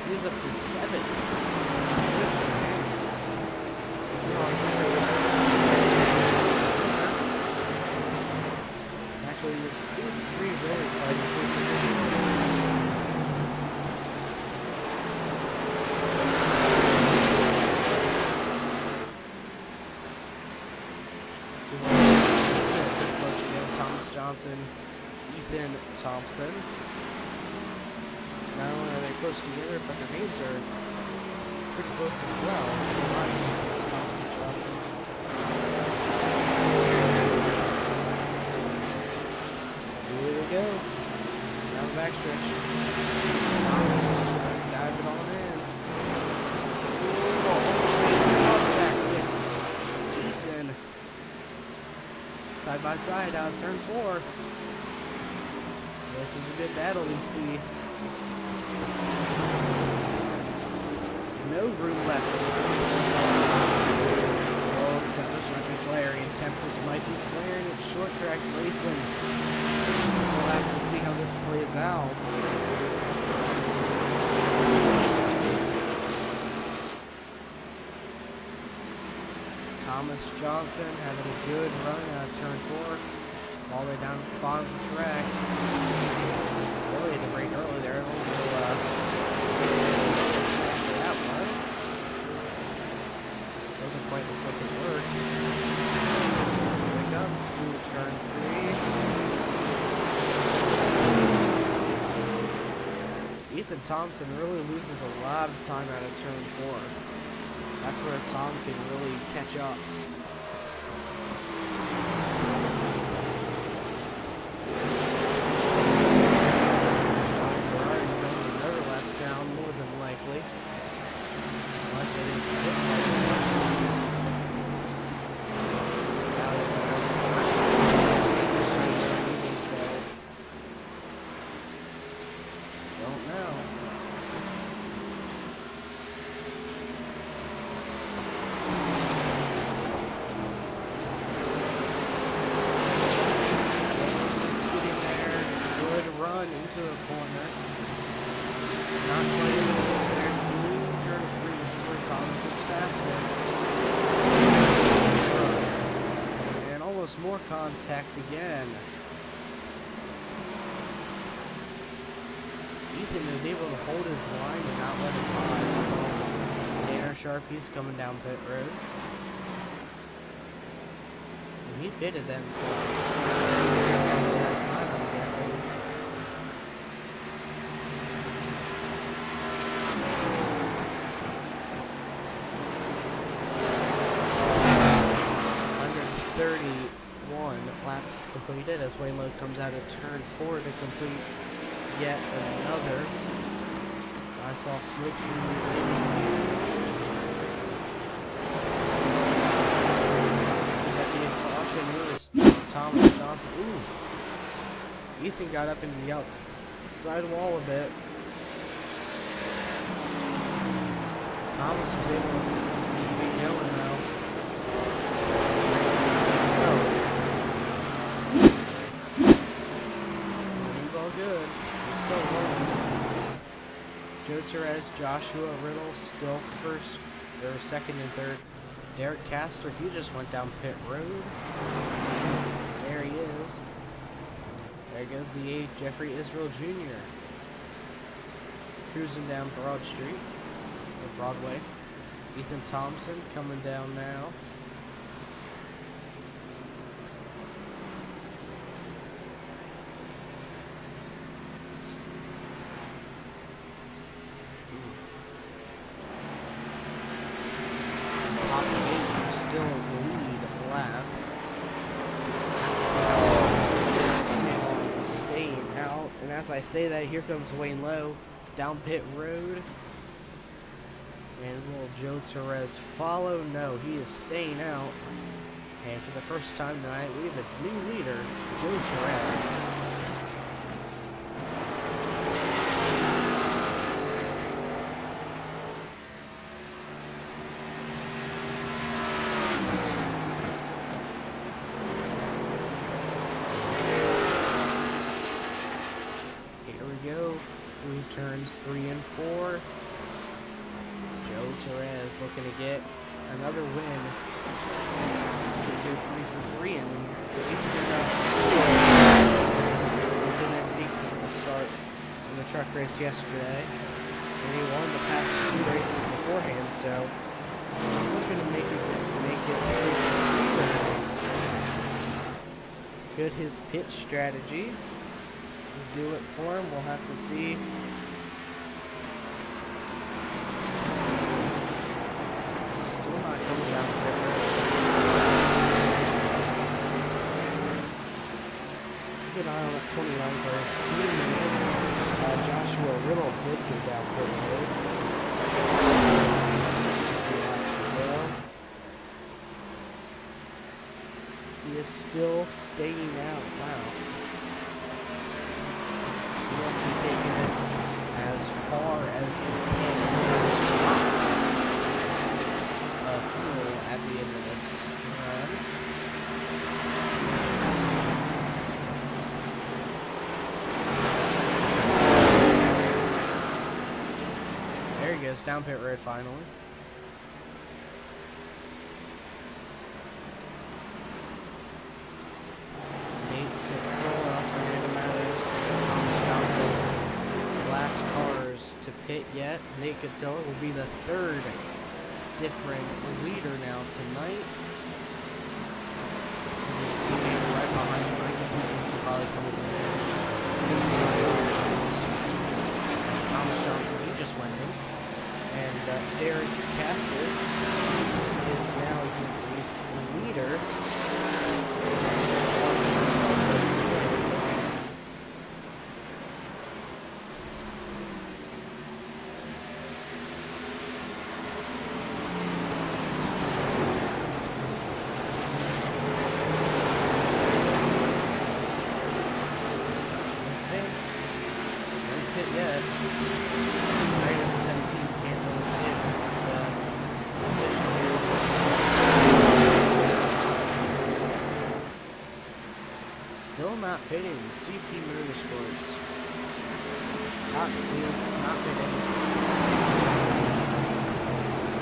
[SPEAKER 1] He's up to 7. Actually, these 3 really fighting for positions. So, just pretty close together. Thomas Johnson, Ethan Thompson. Not only are they close together, but their names are pretty close as well. Thompson, Johnson. Here we go. Down the backstretch. Thompson diving on in. Contact with Ethan. Side by side out turn 4. This is a good battle we see. No room left. Oh, tempers might be flaring. Tempers might be flaring at short track racing. We'll have to see how this plays out. Thomas Johnson having a good run out of turn 4. All the way down at the bottom of the track. Really at the break early there. Ethan Thompson really loses a lot of time out of turn 4. That's where Tom can really catch up. Johnny Berard going another lap down more than likely. Unless it is pit cycle. Don't know. Into a corner. Not quite able to get there through turn 3. This is where Thomas is faster. And almost more contact again. Ethan is able to hold his line and not let him by. That's awesome. Tanner Sharpie's coming down pit road. And he pitted then, so that time I'm guessing. Laps completed as Waymo comes out of turn 4 to complete yet another. I saw smoke in the infield. That being caution, it was Thomas Johnson. Ooh! Ethan got up into the outside wall a bit. Thomas was able to keep it going though. Good. He's still rolling. Joe Torres, Joshua Riddle still first, or second and third. Derek Castor, he just went down pit road. There he is. There goes the 8, Jeffrey Israel Jr. Cruising down Broad Street, or Broadway. Ethan Thompson coming down now. Still lead lap. Staying out, and as I say that, here comes Wayne Lowe down pit road. And will Joe Torres follow? No, he is staying out. And for the first time tonight, we have a new leader, Joe Torres. Through turns 3 and 4. Joe Torres looking to get another win. Could do 3 for 3 and is even within that big start in the truck race yesterday. And he won the past 2 races beforehand, so he's looking to make it 3 for 3. Could his pitch strategy do it for him? We'll have to see. Still not coming down pit road. Let's keep an eye on that 29 for his teammate. Joshua Riddle did go down pit road. He is still staying out. Wow. He must be taking it as far as he can fuel at the end of this run. There he goes, down pit road finally. Pit yet. Nate Cotillo will be the 3rd different leader now tonight. His teammate right behind him. I can see these two probably coming in there. As Thomas just went in. And Erikk is now your race leader. Yet. Right at the 17, can't really hit the position here. Still not pitting. CP Motorsports. Top twos, not pitting.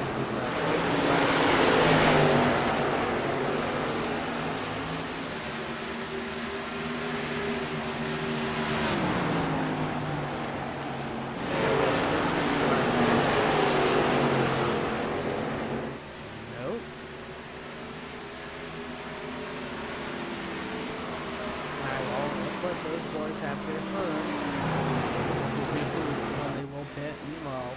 [SPEAKER 1] This is quite surprising. Let those boys have their fun. They will pit. Meanwhile,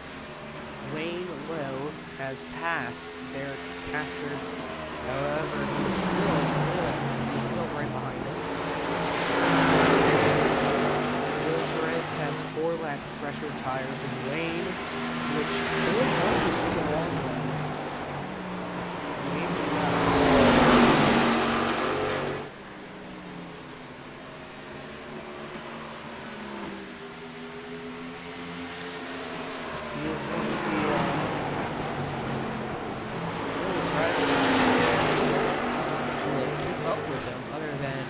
[SPEAKER 1] Wayne Lowe has passed Derek Castor. However, he's still right behind him. Joe Perez has 4-lap fresher tires in Wayne, which could help in the long run. Maybe not. He is one of the really trying to keep up with him, other than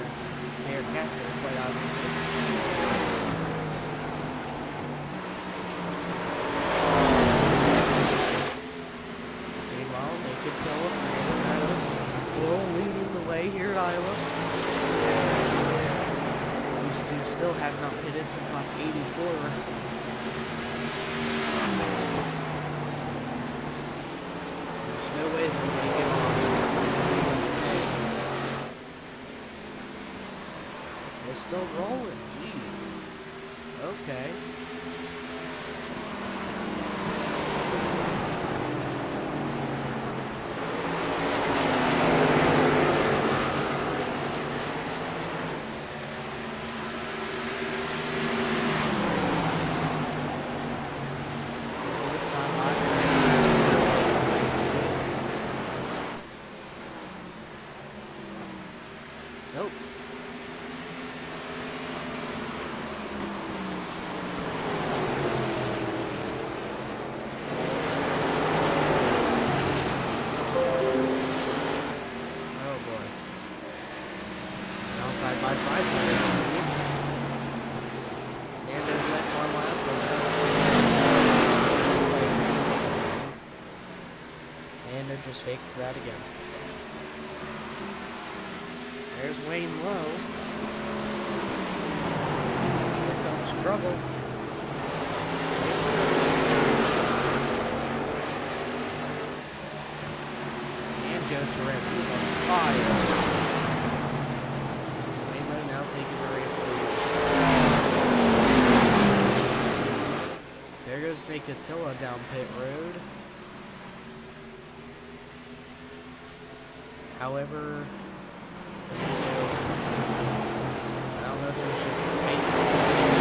[SPEAKER 1] Derek Castor, quite obviously. Meanwhile, they could tell him Meadows still leading the way here at Iowa. These two still have not pitted since lap 84. No way they're going to get on. They're still rolling. Jeez. Okay. Nope. Oh boy. Now side by side. And there's that one lap. And it just fakes that again. There's Wayne Lowe. Here comes trouble. And Joe Perez, he's on fire. Wayne Lowe now taking the race lead. There goes Nate Catilla down pit road. However, I don't know if it was just a tight situation.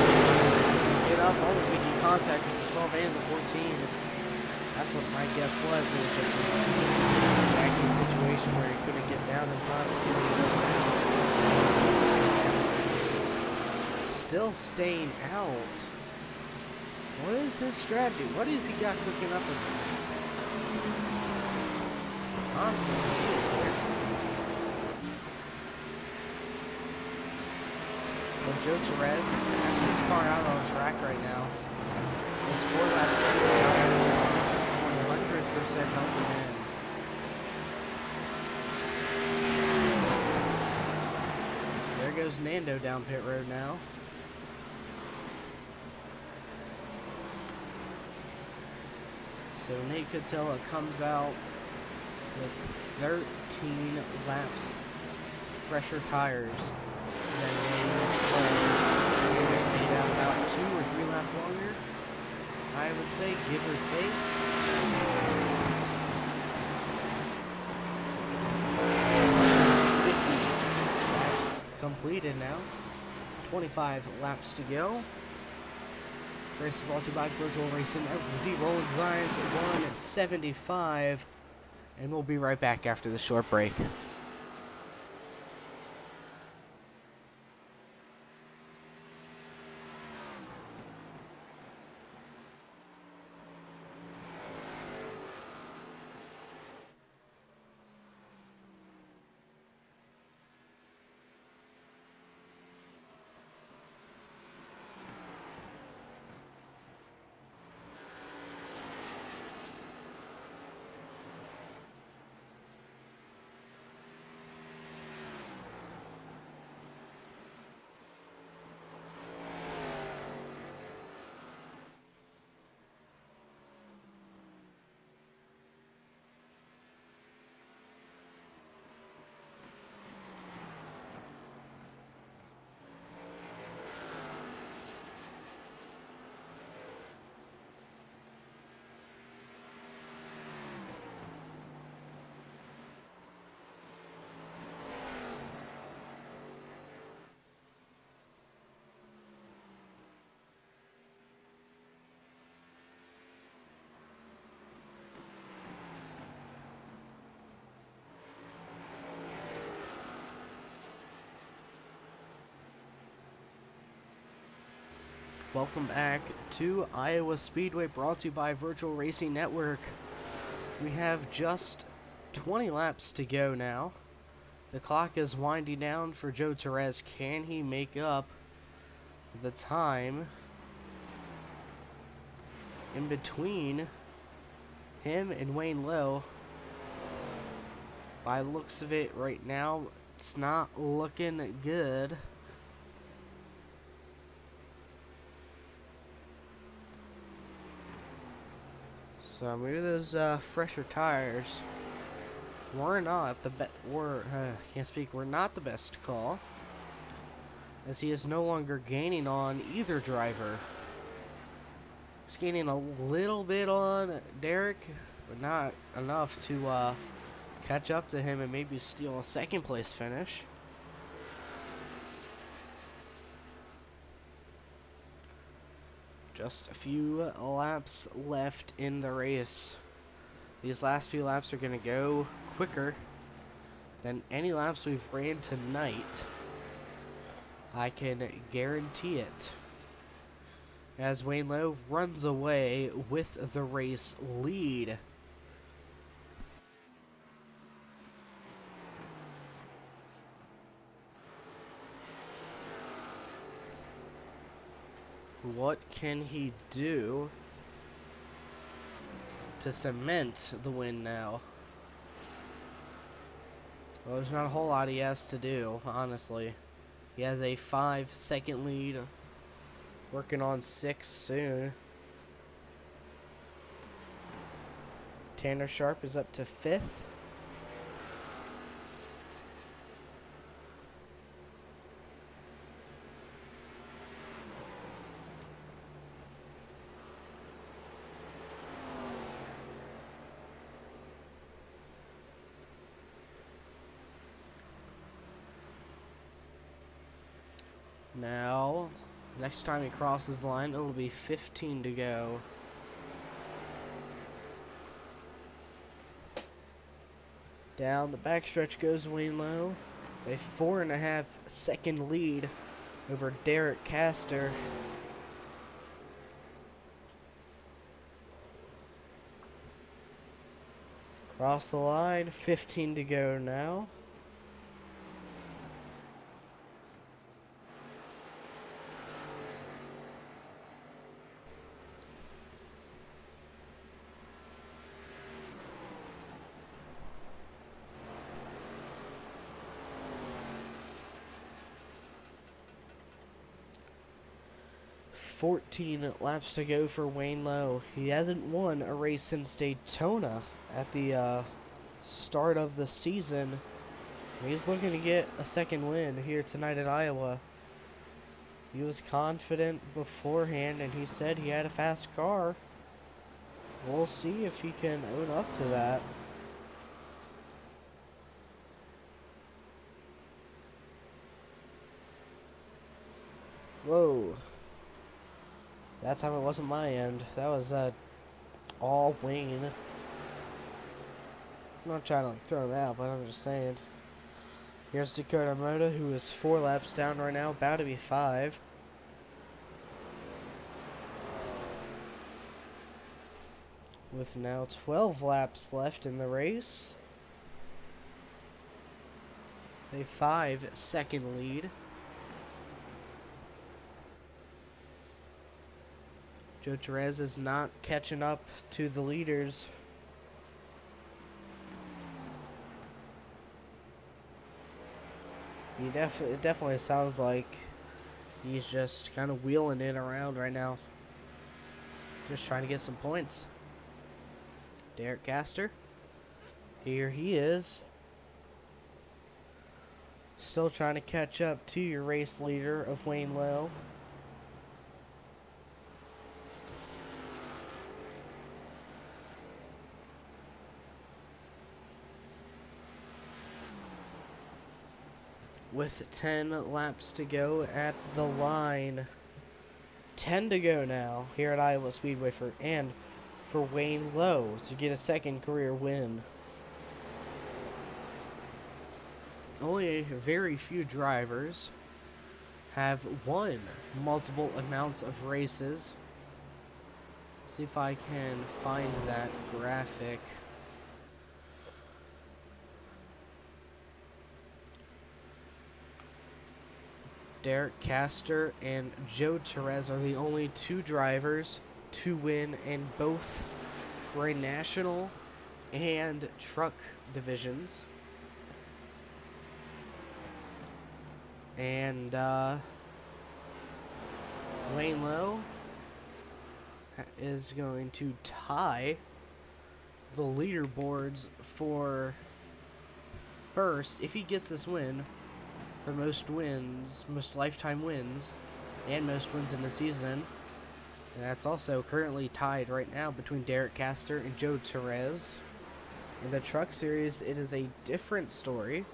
[SPEAKER 1] Get up, almost making contact with the 12 and the 14. That's what my guess was. It was just a wacky situation where he couldn't get down in time to see what he does now. Still staying out. What is his strategy? What has he got cooking up in there? Constantly here. But Joe Perez has his car out on track right now. His 4-lap pressure tire 100% helping him. There goes Nando down pit road now. So Nate Catilla comes out with 13 laps fresher tires than Wayne Lowe. Stayed out about 2 or 3 laps longer. I I would say, give or take. 50 laps completed now. 25 laps to go. Race brought to you by Virtual Racing at the Rolling Giants at 175. And we'll be right back after the short break. Welcome back to Iowa Speedway, brought to you by Virtual Racing Network. We have just 20 laps to go now. The clock is winding down for Joe Torres. Can he make up the time in between him and Wayne Lowe? By the looks of it right now, it's not looking good. So maybe those fresher tires were not the we're not the best call, as he is no longer gaining on either driver. He's gaining a little bit on Derek, but not enough to catch up to him and maybe steal a second place finish. Just a few laps left in the race. These last few laps are going to go quicker than any laps we've ran tonight. I can guarantee it. As Wayne Lowe runs away with the race lead. What can he do to cement the win now? Well, there's not a whole lot he has to do, honestly. He has a 5-second lead, working on 6 soon. Tanner Sharp is up to 5th. Now, next time he crosses the line, it will be 15 to go. Down the backstretch goes Wayne Lowe. A 4.5-second lead over Derek Castor. Cross the line, 15 to go now. $14 laps to go for Wayne Lowe. He hasn't won a race since Daytona at the start of the season. He's looking to get a second win here tonight at Iowa. He was confident beforehand, and he said he had a fast car. We'll see if he can own up to that. Whoa. That time it wasn't my end. That was all Wayne. I'm not trying to like throw him out, but I'm just saying. Here's Dakota Moda, who is 4 laps down right now, about to be 5. With now 12 laps left in the race. A 5-second lead. Joe Perez is not catching up to the leaders. It definitely sounds like he's just kind of wheeling it around right now. Just trying to get some points. Derek Caster. Here he is. Still trying to catch up to your race leader of Wayne Lowe. With 10 laps to go at the line. 10 to go now here at Iowa Speedway for Wayne Lowe to get a second career win. Only very few drivers have won multiple amounts of races. See if I can find that graphic. Derek Caster and Joe Perez are the only 2 drivers to win in both Grand National and Truck divisions. And Wayne Lowe is going to tie the leaderboards for first if he gets this win. For most wins, most lifetime wins, and most wins in the season. And that's also currently tied right now between Derek Caster and Joe Perez. In the Truck Series, it is a different story.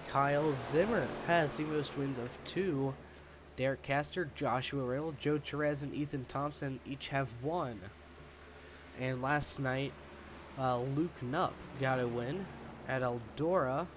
[SPEAKER 1] Kyle Zimmer has the most wins of 2. Derek Caster, Joshua Riddle, Joe Perez, and Ethan Thompson each have 1. And last night, Luke Knupp got a win at Eldora.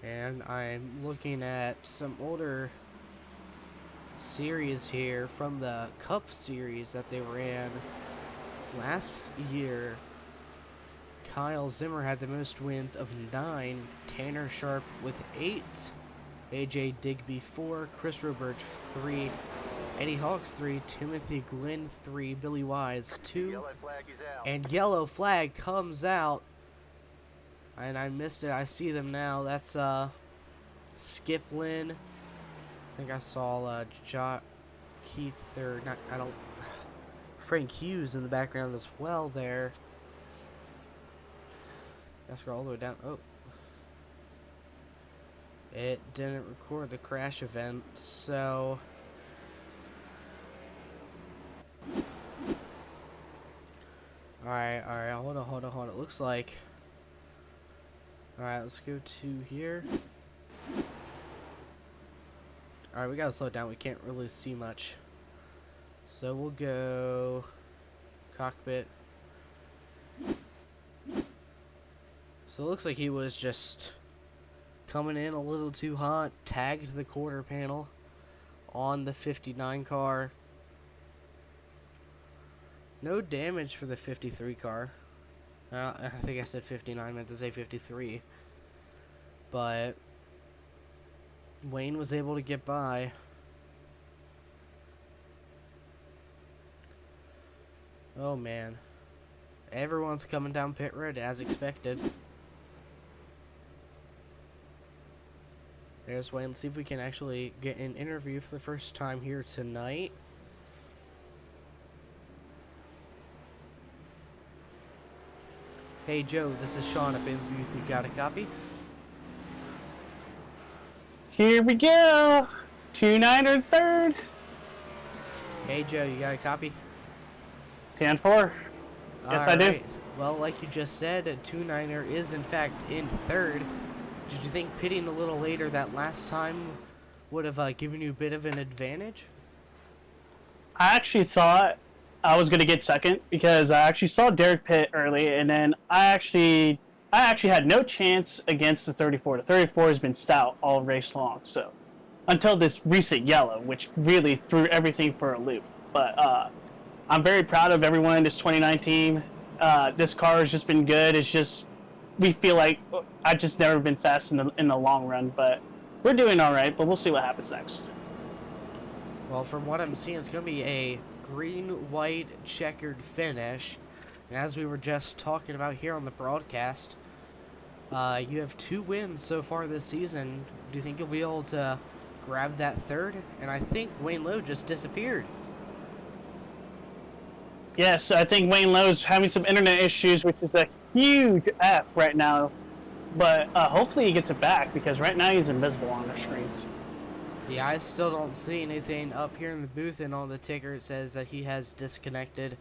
[SPEAKER 1] And I'm looking at some older series here from the Cup series that they ran last year. Kyle Zimmer had the most wins of 9, with Tanner Sharp with 8, AJ Digby 4, Chris Roberge 3, Eddie Hawks 3, Timothy Glenn 3, Billy Wise 2,
[SPEAKER 3] Yellow flag is out.
[SPEAKER 1] and yellow flag comes out. And I missed it. I see them now. That's Skip Lynn. I think I saw Keith or not. I don't. Frank Hughes in the background as well. There. Gotta scroll all the way down. Oh, it didn't record the crash event. So. All right. Hold on. It looks like. Alright, let's go to here. Alright, we gotta slow it down. We can't really see much. So we'll go cockpit. So it looks like he was just coming in a little too hot. Tagged the quarter panel on the 59 car. No damage for the 53 car. I think I said 59, I meant to say 53. But Wayne was able to get by. Oh man. Everyone's coming down pit road as expected. There's Wayne. Let's see if we can actually get an interview for the first time here tonight. Hey Joe, this is Sean up in the booth. You got a copy?
[SPEAKER 4] Here we go. 2-9 third.
[SPEAKER 1] Hey Joe, you got a copy?
[SPEAKER 4] 10-4. Yes, I do.
[SPEAKER 1] Alright. Well, like you just said, a 2-9er is in fact in third. Did you think pitting a little later that last time would have given you a bit of an advantage?
[SPEAKER 4] I actually thought I was gonna get second because I actually saw Derek pit early, and then I actually had no chance against the 34. The 34 has been stout all race long, so until this recent yellow, which really threw everything for a loop. But I'm very proud of everyone in this 29 team. This car has just been good. It's just we feel like I've just never been fast in the long run, but we're doing all right. But we'll see what happens next.
[SPEAKER 1] Well, from what I'm seeing, it's going to be a green-white checkered finish. And as we were just talking about here on the broadcast, you have 2 wins so far this season. Do you think you'll be able to grab that third? And I think Wayne Lowe just disappeared.
[SPEAKER 4] Yes, I think Wayne Lowe's having some internet issues, which is a huge F right now. But hopefully he gets it back, because right now he's invisible on the screens.
[SPEAKER 1] Yeah, I still don't see anything up here in the booth, and on the ticker it says that he has disconnected.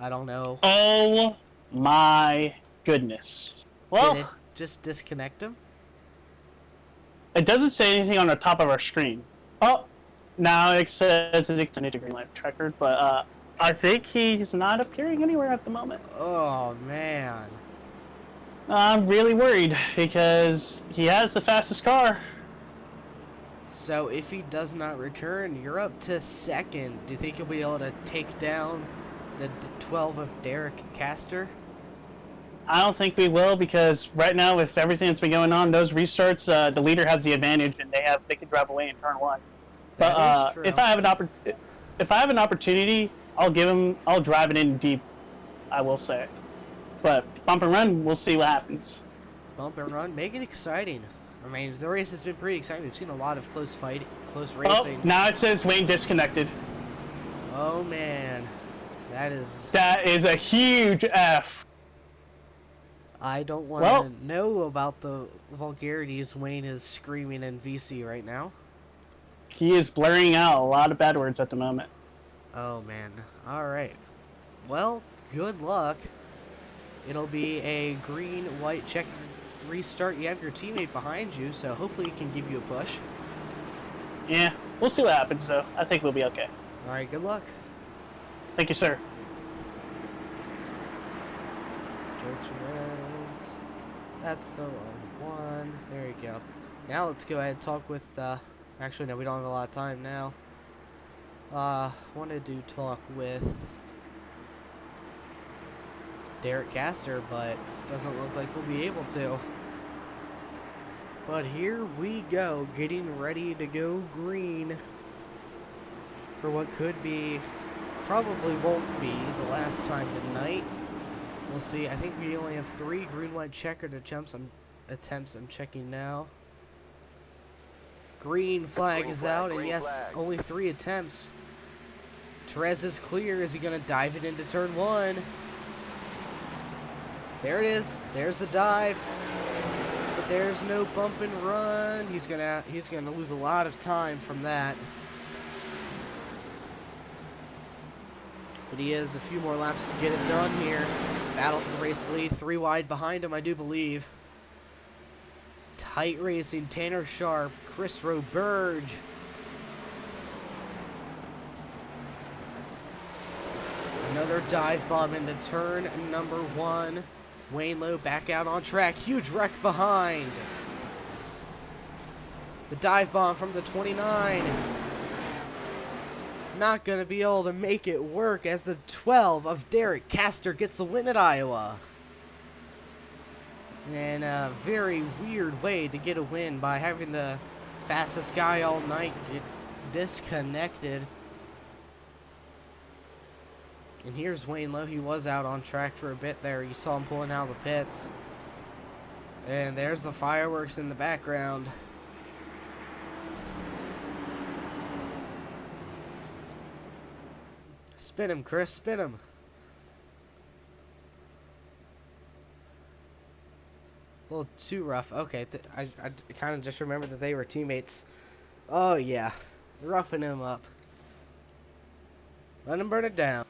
[SPEAKER 1] I don't know.
[SPEAKER 4] Oh my goodness. Well,
[SPEAKER 1] Did it just disconnect him?
[SPEAKER 4] it doesn't say anything on the top of our screen. Oh, now it says it's connected to green light tracker, but I think he's not appearing anywhere at the moment.
[SPEAKER 1] Oh, man.
[SPEAKER 4] I'm really worried because he has the fastest car.
[SPEAKER 1] So if he does not return, you're up to second. Do you think you'll be able to take down the 12 of Derek Castor?
[SPEAKER 4] I don't think we will, because right now with everything that's been going on, those restarts, the leader has the advantage, and they can drive away in turn 1.
[SPEAKER 1] That
[SPEAKER 4] But
[SPEAKER 1] is true.
[SPEAKER 4] if I have an opportunity, I'll drive it in deep. I will say, but bump and run, we'll see what happens.
[SPEAKER 1] Bump and run, make it exciting. I mean, the race has been pretty exciting. We've seen a lot of close
[SPEAKER 4] Oh,
[SPEAKER 1] racing.
[SPEAKER 4] now it says Wayne disconnected.
[SPEAKER 1] Oh man, that
[SPEAKER 4] is a huge F.
[SPEAKER 1] I don't want to know about the vulgarities Wayne is screaming in VC right now.
[SPEAKER 4] He is blurring out a lot of bad words at the moment.
[SPEAKER 1] Oh man. Alright. Well, good luck. It'll be a green-white check restart. You have your teammate behind you, so hopefully he can give you a push.
[SPEAKER 4] Yeah, we'll see what happens, though. I think we'll be okay.
[SPEAKER 1] Alright, good luck.
[SPEAKER 4] Thank you, sir.
[SPEAKER 1] Joe Perez. That's the wrong one. There you go. Now let's go ahead and talk with, actually no, we don't have a lot of time now. Wanted to talk with Derek Castor, but doesn't look like we'll be able to. But here we go, getting ready to go green for what could be, probably won't be, the last time tonight. We'll see. I think we only have 3 green-white checkered attempts. I'm checking now. Green flag is out, and yes, only 3 attempts. Perez is clear. Is he going to dive it into turn 1? There it is. There's the dive. But there's no bump and run. He's gonna lose a lot of time from that. But he has a few more laps to get it done here. Battle for the race lead. 3 wide behind him, I do believe. Tight racing. Tanner Sharp, Chris Roberge. Another dive bomb into turn number 1. Wayne Lowe back out on track. Huge wreck behind. The dive bomb from the 29. Not going to be able to make it work as the 12 of Derek Castor gets the win at Iowa. And a very weird way to get a win by having the fastest guy all night get disconnected. And here's Wayne Lowe. He was out on track for a bit there. You saw him pulling out of the pits. And there's the fireworks in the background. Spin him, Chris. Spin him. little too rough. Okay, I kind of just remembered that they were teammates. Oh, yeah. Roughing him up. Let him burn it down.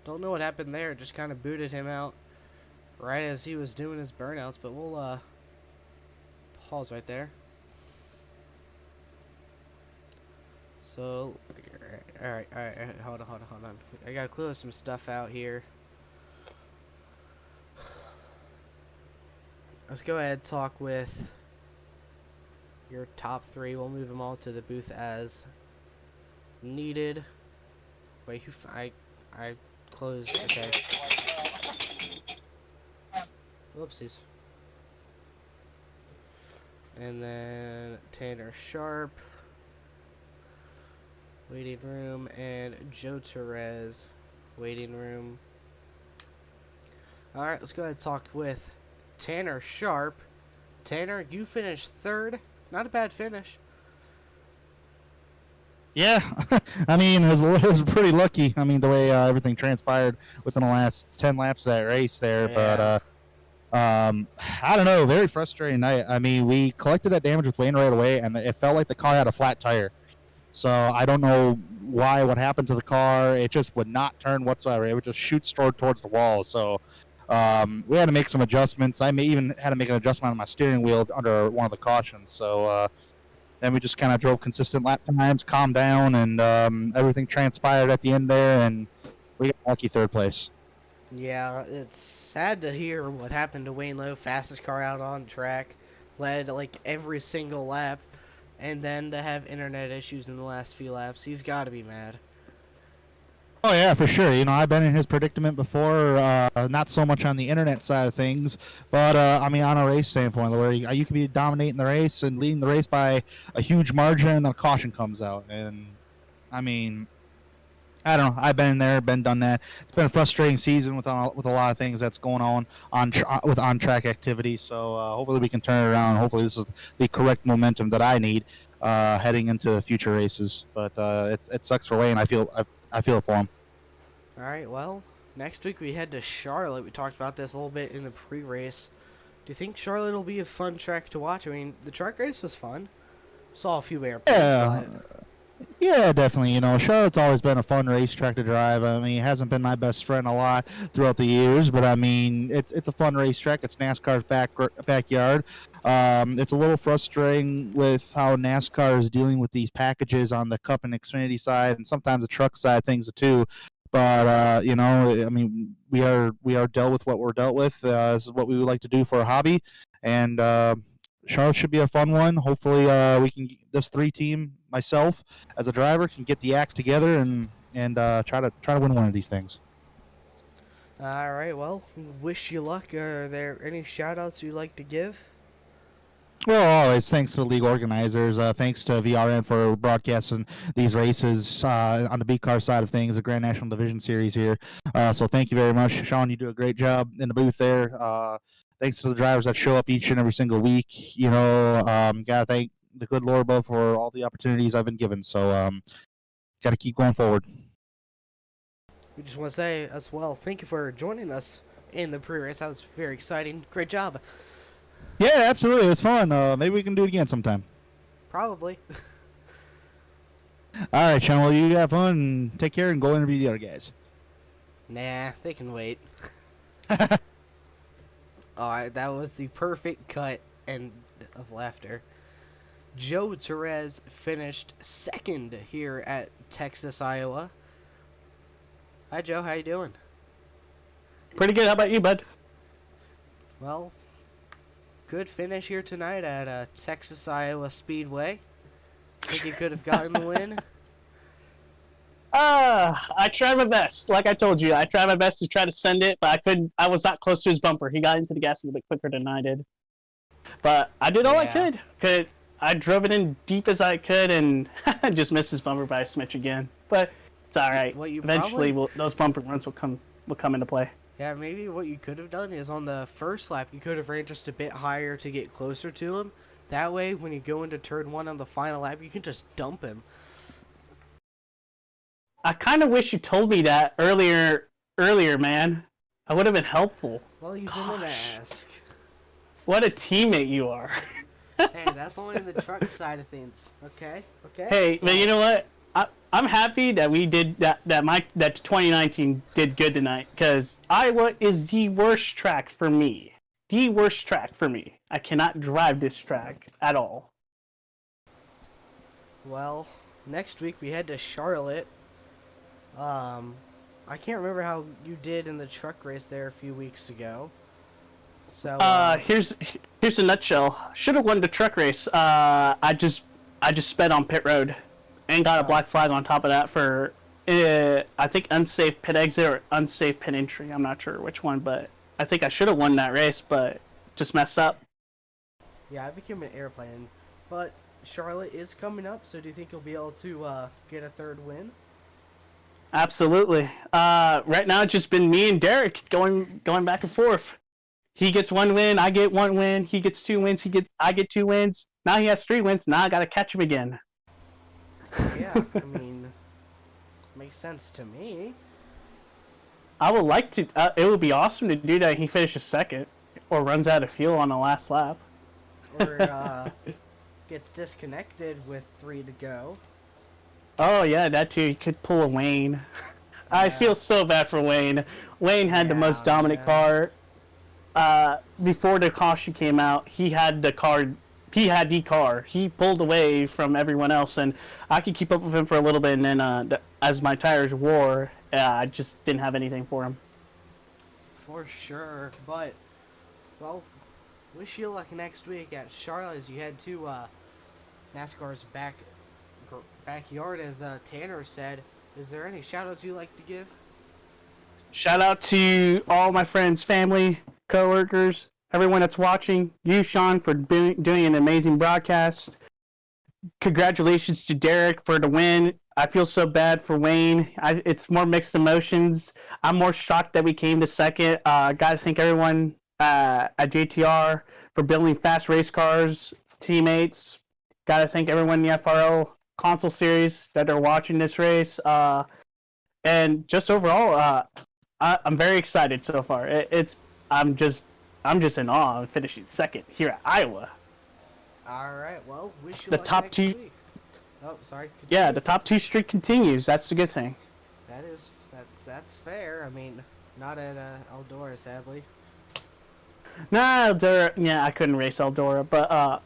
[SPEAKER 1] Don't know what happened there. Just kind of booted him out right as he was doing his burnouts. But we'll pause right there. So, alright, hold on. I gotta clear some stuff out here. Let's go ahead and talk with your top three. We'll move them all to the booth as needed. Wait, I closed. Okay. Whoopsies. And then Tanner Sharp, waiting room, and Joe Torres, waiting room. Alright, let's go ahead and talk with Tanner Sharp. Tanner, you finished third. Not a bad finish.
[SPEAKER 5] Yeah, I mean, it was pretty lucky. I mean, the way everything transpired within the last 10 laps of that race there.
[SPEAKER 1] Yeah.
[SPEAKER 5] But I don't know, very frustrating night. I mean, we collected that damage with Wayne right away, and it felt like the car had a flat tire. So I don't know what happened to the car. It just would not turn whatsoever. It would just shoot straight towards the wall. So we had to make some adjustments. I even had to make an adjustment on my steering wheel under one of the cautions. So then we just kind of drove consistent lap times, calmed down, and everything transpired at the end there, and we got lucky third place.
[SPEAKER 1] Yeah, it's sad to hear what happened to Wayne Lowe, fastest car out on track, led like every single lap, and then to have internet issues in the last few laps. He's got to be mad.
[SPEAKER 5] Oh yeah, for sure. You know, I've been in his predicament before. Not so much on the internet side of things, but I mean, on a race standpoint, where you could be dominating the race and leading the race by a huge margin, and then a caution comes out, and I mean, I don't know. I've been there, done that. It's been a frustrating season with a lot of things that's going on with on track activity. So hopefully we can turn it around. Hopefully this is the correct momentum that I need heading into future races. But it sucks for Wayne. I feel for him.
[SPEAKER 1] All right, well, next week we head to Charlotte. We talked about this a little bit in the pre-race. Do you think Charlotte will be a fun track to watch? I mean, the truck race was fun. Saw a few airplanes.
[SPEAKER 5] Yeah. Yeah, definitely. You know, Charlotte's always been a fun racetrack to drive. I mean, it hasn't been my best friend a lot throughout the years, but I mean, it's a fun racetrack. It's NASCAR's backyard. It's a little frustrating with how NASCAR is dealing with these packages on the Cup and Xfinity side, and sometimes the truck side things too. But you know, I mean, we are dealt with what we're dealt with. This is what we would like to do for a hobby, and Charlotte should be a fun one. Hopefully, we can this 3-team, myself as a driver, can get the act together and try to win one of these things.
[SPEAKER 1] All right, well, wish you luck. Are there any shout-outs you'd like to give?
[SPEAKER 5] Well, always thanks to the league organizers. Thanks to VRN for broadcasting these races on the B car side of things, the Grand National Division Series here. So thank you very much, Sean. You do a great job in the booth there. Thanks to the drivers that show up each and every single week. You know, gotta thank the good Lord above for all the opportunities I've been given. So, gotta keep going forward.
[SPEAKER 1] We just want to say as well, thank you for joining us in the pre-race. That was very exciting. Great job.
[SPEAKER 5] Yeah, absolutely. It was fun. Maybe we can do it again sometime.
[SPEAKER 1] Probably.
[SPEAKER 5] All right, Sean. Well, you have fun. And take care and go interview the other guys.
[SPEAKER 1] Nah, they can wait. Alright, that was the perfect cut and of laughter. Joe Torres finished second here at Texas, Iowa. Hi, Joe. How you doing?
[SPEAKER 4] Pretty good. How about you, bud?
[SPEAKER 1] Well, good finish here tonight at Texas Iowa Speedway. Think you could have gotten the win?
[SPEAKER 4] I tried my best. Like I told you, I tried my best to try to send it, but I couldn't. I was not close to his bumper. He got into the gas a little bit quicker than I did. But I did all I
[SPEAKER 1] Yeah.
[SPEAKER 4] could. I drove it in deep as I could and just missed his bumper by a smidge again. But it's all right.
[SPEAKER 1] What you
[SPEAKER 4] Eventually,
[SPEAKER 1] probably
[SPEAKER 4] those bumper runs will come into play.
[SPEAKER 1] Yeah, maybe what you could have done is on the first lap, you could have ran just a bit higher to get closer to him. That way, when you go into turn 1 on the final lap, you can just dump him.
[SPEAKER 4] I kind of wish you told me that earlier, man. I would have been helpful.
[SPEAKER 1] Well, you didn't ask.
[SPEAKER 4] What a teammate you are.
[SPEAKER 1] Hey, that's only in the truck side of things. Okay? Okay?
[SPEAKER 4] Hey, but you know what? I'm happy that we did that 2019 did good tonight, because Iowa is the worst track for me. The worst track for me. I cannot drive this track at all.
[SPEAKER 1] Well, next week we head to Charlotte. I can't remember how you did in the truck race there a few weeks ago. So,
[SPEAKER 4] Here's a nutshell. Should have won the truck race. I just sped on pit road, and got a black flag on top of that for I think unsafe pit exit or unsafe pit entry. I'm not sure which one, but I think I should have won that race, but just messed up.
[SPEAKER 1] yeah, I became an airplane. But Charlotte is coming up, so do you think you'll be able to get a third win?
[SPEAKER 4] Absolutely. Right now it's just been me and Derek going back and forth. He gets 1 win, I get 1 win. He gets 2 wins, I get 2 wins. Now he has 3 wins. Now I gotta catch him again.
[SPEAKER 1] Yeah, I mean, makes sense to me.
[SPEAKER 4] I would like to. It would be awesome to do that. He finishes second, or runs out of fuel on the last lap.
[SPEAKER 1] Or gets disconnected with 3 to go.
[SPEAKER 4] Oh yeah, that too. He could pull a Wayne. I feel so bad for Wayne. Wayne had the most dominant car. Before the caution came out, he had the car. He pulled away from everyone else, and I could keep up with him for a little bit. And then, as my tires wore, I just didn't have anything for him.
[SPEAKER 1] For sure, but, well, wish you luck next week at Charlotte as you head to NASCAR's backyard, as Tanner said. Is there any shout-outs you'd like to give?
[SPEAKER 4] Shout out to all my friends, family, coworkers, everyone that's watching. You, Sean, for doing an amazing broadcast. Congratulations to Derek for the win. I feel so bad for Wayne. It's more mixed emotions. I'm more shocked that we came to second. Gotta thank everyone at JTR for building fast race cars, teammates. Gotta thank everyone in the FRL console series that are watching this race. And just overall, I'm very excited so far. I'm just in awe of finishing second here at Iowa.
[SPEAKER 1] All right, well, wish you
[SPEAKER 4] The
[SPEAKER 1] luck
[SPEAKER 4] top
[SPEAKER 1] next
[SPEAKER 4] 2.
[SPEAKER 1] week. Oh, sorry.
[SPEAKER 4] Yeah,
[SPEAKER 1] continue.
[SPEAKER 4] the top 2 streak continues. That's the good thing.
[SPEAKER 1] That's fair. I mean, not at Eldora, sadly.
[SPEAKER 4] Nah, I couldn't race Eldora, but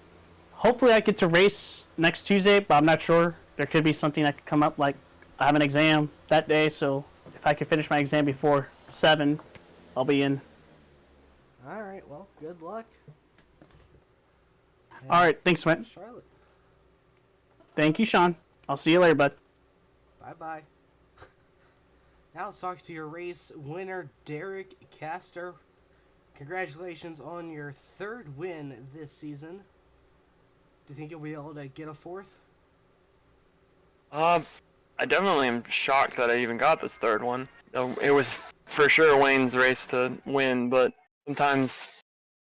[SPEAKER 4] hopefully I get to race next Tuesday, but I'm not sure. There could be something that could come up, like I have an exam that day, so if I can finish my exam before 7, I'll be in.
[SPEAKER 1] All right, well, good luck.
[SPEAKER 4] All right, thanks, man.
[SPEAKER 1] Charlotte.
[SPEAKER 4] Thank you, Sean. I'll see you later, bud.
[SPEAKER 1] Bye-bye. Now let's talk to your race winner, Derek Castor. Congratulations on your 3rd win this season. Do you think you'll be able to get a 4th?
[SPEAKER 6] I definitely am shocked that I even got this 3rd one. It was for sure Wayne's race to win, but sometimes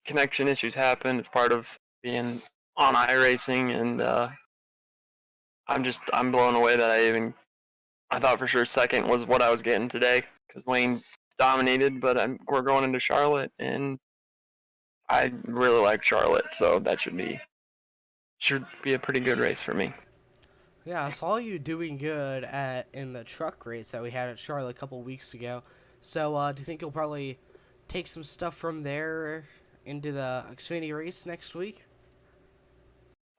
[SPEAKER 6] connection issues happen. It's part of being on iRacing, and I'm blown away that I thought for sure second was what I was getting today, because Wayne dominated, but we're going into Charlotte, and I really like Charlotte, so that should be a pretty good race for me.
[SPEAKER 1] Yeah, I saw you doing good in the truck race that we had at Charlotte a couple weeks ago. So, do you think you'll probably take some stuff from there into the Xfinity race next week?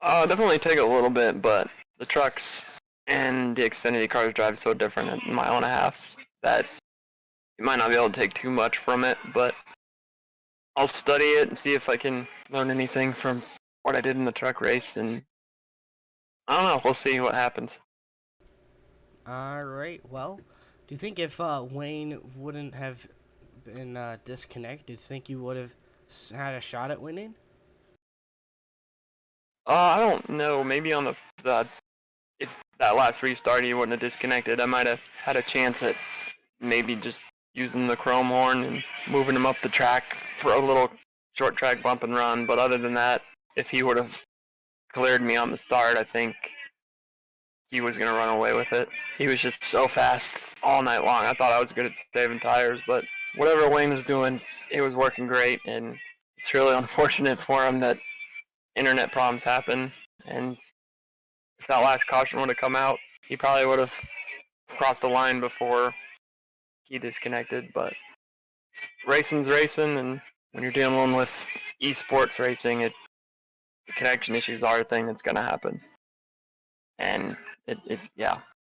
[SPEAKER 6] Definitely take a little bit, but the trucks and the Xfinity cars drive so different at 1.5 miles that you might not be able to take too much from it, but I'll study it and see if I can learn anything from what I did in the truck race, and I don't know. We'll see what happens.
[SPEAKER 1] Alright, well, do you think if Wayne wouldn't have been disconnected, do you think you would have had a shot at winning?
[SPEAKER 6] I don't know. Maybe on the if that last restart he wouldn't have disconnected, I might have had a chance at maybe just using the chrome horn and moving him up the track for a little short track bump and run. But other than that, if he would have cleared me on the start, I think he was going to run away with it. He was just so fast all night long. I thought I was good at saving tires, but whatever Wayne was doing, it was working great, and it's really unfortunate for him that internet problems happen, and if that last caution would have come out, he probably would have crossed the line before he disconnected, but racing's racing, and when you're dealing with esports racing, the connection issues are a thing that's going to happen. And it's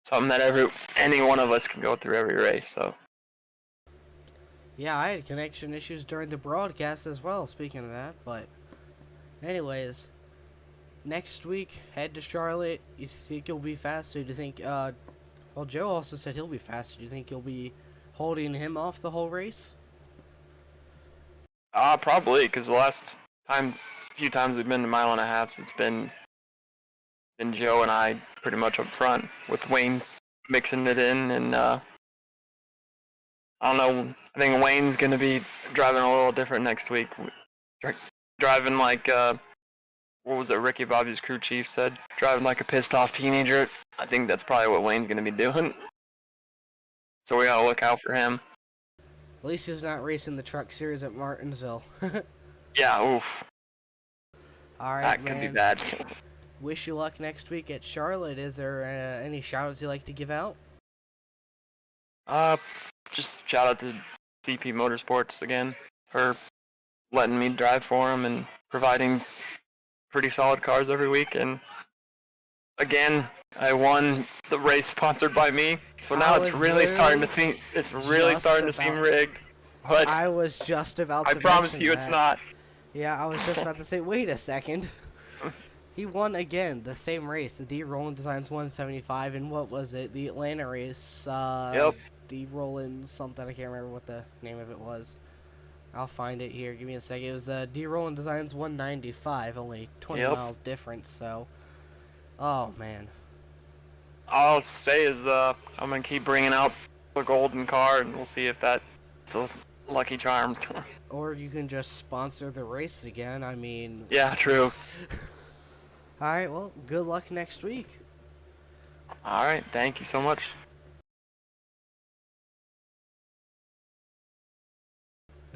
[SPEAKER 6] something that any one of us can go through every race. So
[SPEAKER 1] Yeah, I had connection issues during the broadcast as well, speaking of that, but anyways, next week, head to Charlotte. You think you'll be faster? Do you think, well, Joe also said he'll be faster. Do you think you'll be holding him off the whole race?
[SPEAKER 6] probably, because the last few times we've been to mile and a half, it's been Joe and I pretty much up front, with Wayne mixing it in, and I don't know. I think Wayne's gonna be driving a little different next week, driving like what was it? Ricky Bobby's crew chief said, driving like a pissed off teenager. I think that's probably what Wayne's gonna be doing. So we gotta look out for him.
[SPEAKER 1] At least he's not racing the truck series at Martinsville.
[SPEAKER 6] Yeah, oof.
[SPEAKER 1] Alright,
[SPEAKER 6] That could be
[SPEAKER 1] man.
[SPEAKER 6] bad.
[SPEAKER 1] Wish you luck next week at Charlotte. Is there any shout-outs you'd like to give out?
[SPEAKER 6] Just shout out to CP Motorsports again for letting me drive for them and providing pretty solid cars every week. And again, I won the race sponsored by me, so now it's really starting to seem rigged. But
[SPEAKER 1] I was just about to
[SPEAKER 6] I promise
[SPEAKER 1] mention
[SPEAKER 6] you, it's
[SPEAKER 1] that.
[SPEAKER 6] not.
[SPEAKER 1] Yeah, I was just about to say, wait a second. He won again, the same race, the D Roland Designs 175, and what was it? The Atlanta race.
[SPEAKER 6] Yep.
[SPEAKER 1] D Roland something, I can't remember what the name of it was. I'll find it here, give me a second. It was the D Roland Designs 195, only 20 miles difference, so. Oh, man.
[SPEAKER 6] All I'll say is I'm going to keep bringing out the golden car, and we'll see if that's the lucky charm.
[SPEAKER 1] Or you can just sponsor the race again, I mean.
[SPEAKER 6] Yeah, true.
[SPEAKER 1] Alright, well, good luck next week.
[SPEAKER 6] Alright, thank you so much.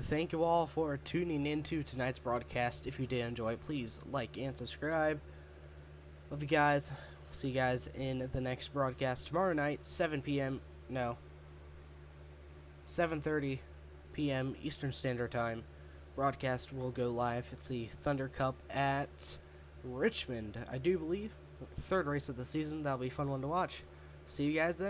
[SPEAKER 1] Thank you all for tuning into tonight's broadcast. If you did enjoy, please like and subscribe. Love you guys. See you guys in the next broadcast tomorrow night, 7 p.m. No. 7:30 p.m. Eastern Standard Time. Broadcast will go live. It's the Thunder Cup at Richmond, I do believe. Third race of the season. That'll be a fun one to watch. See you guys then.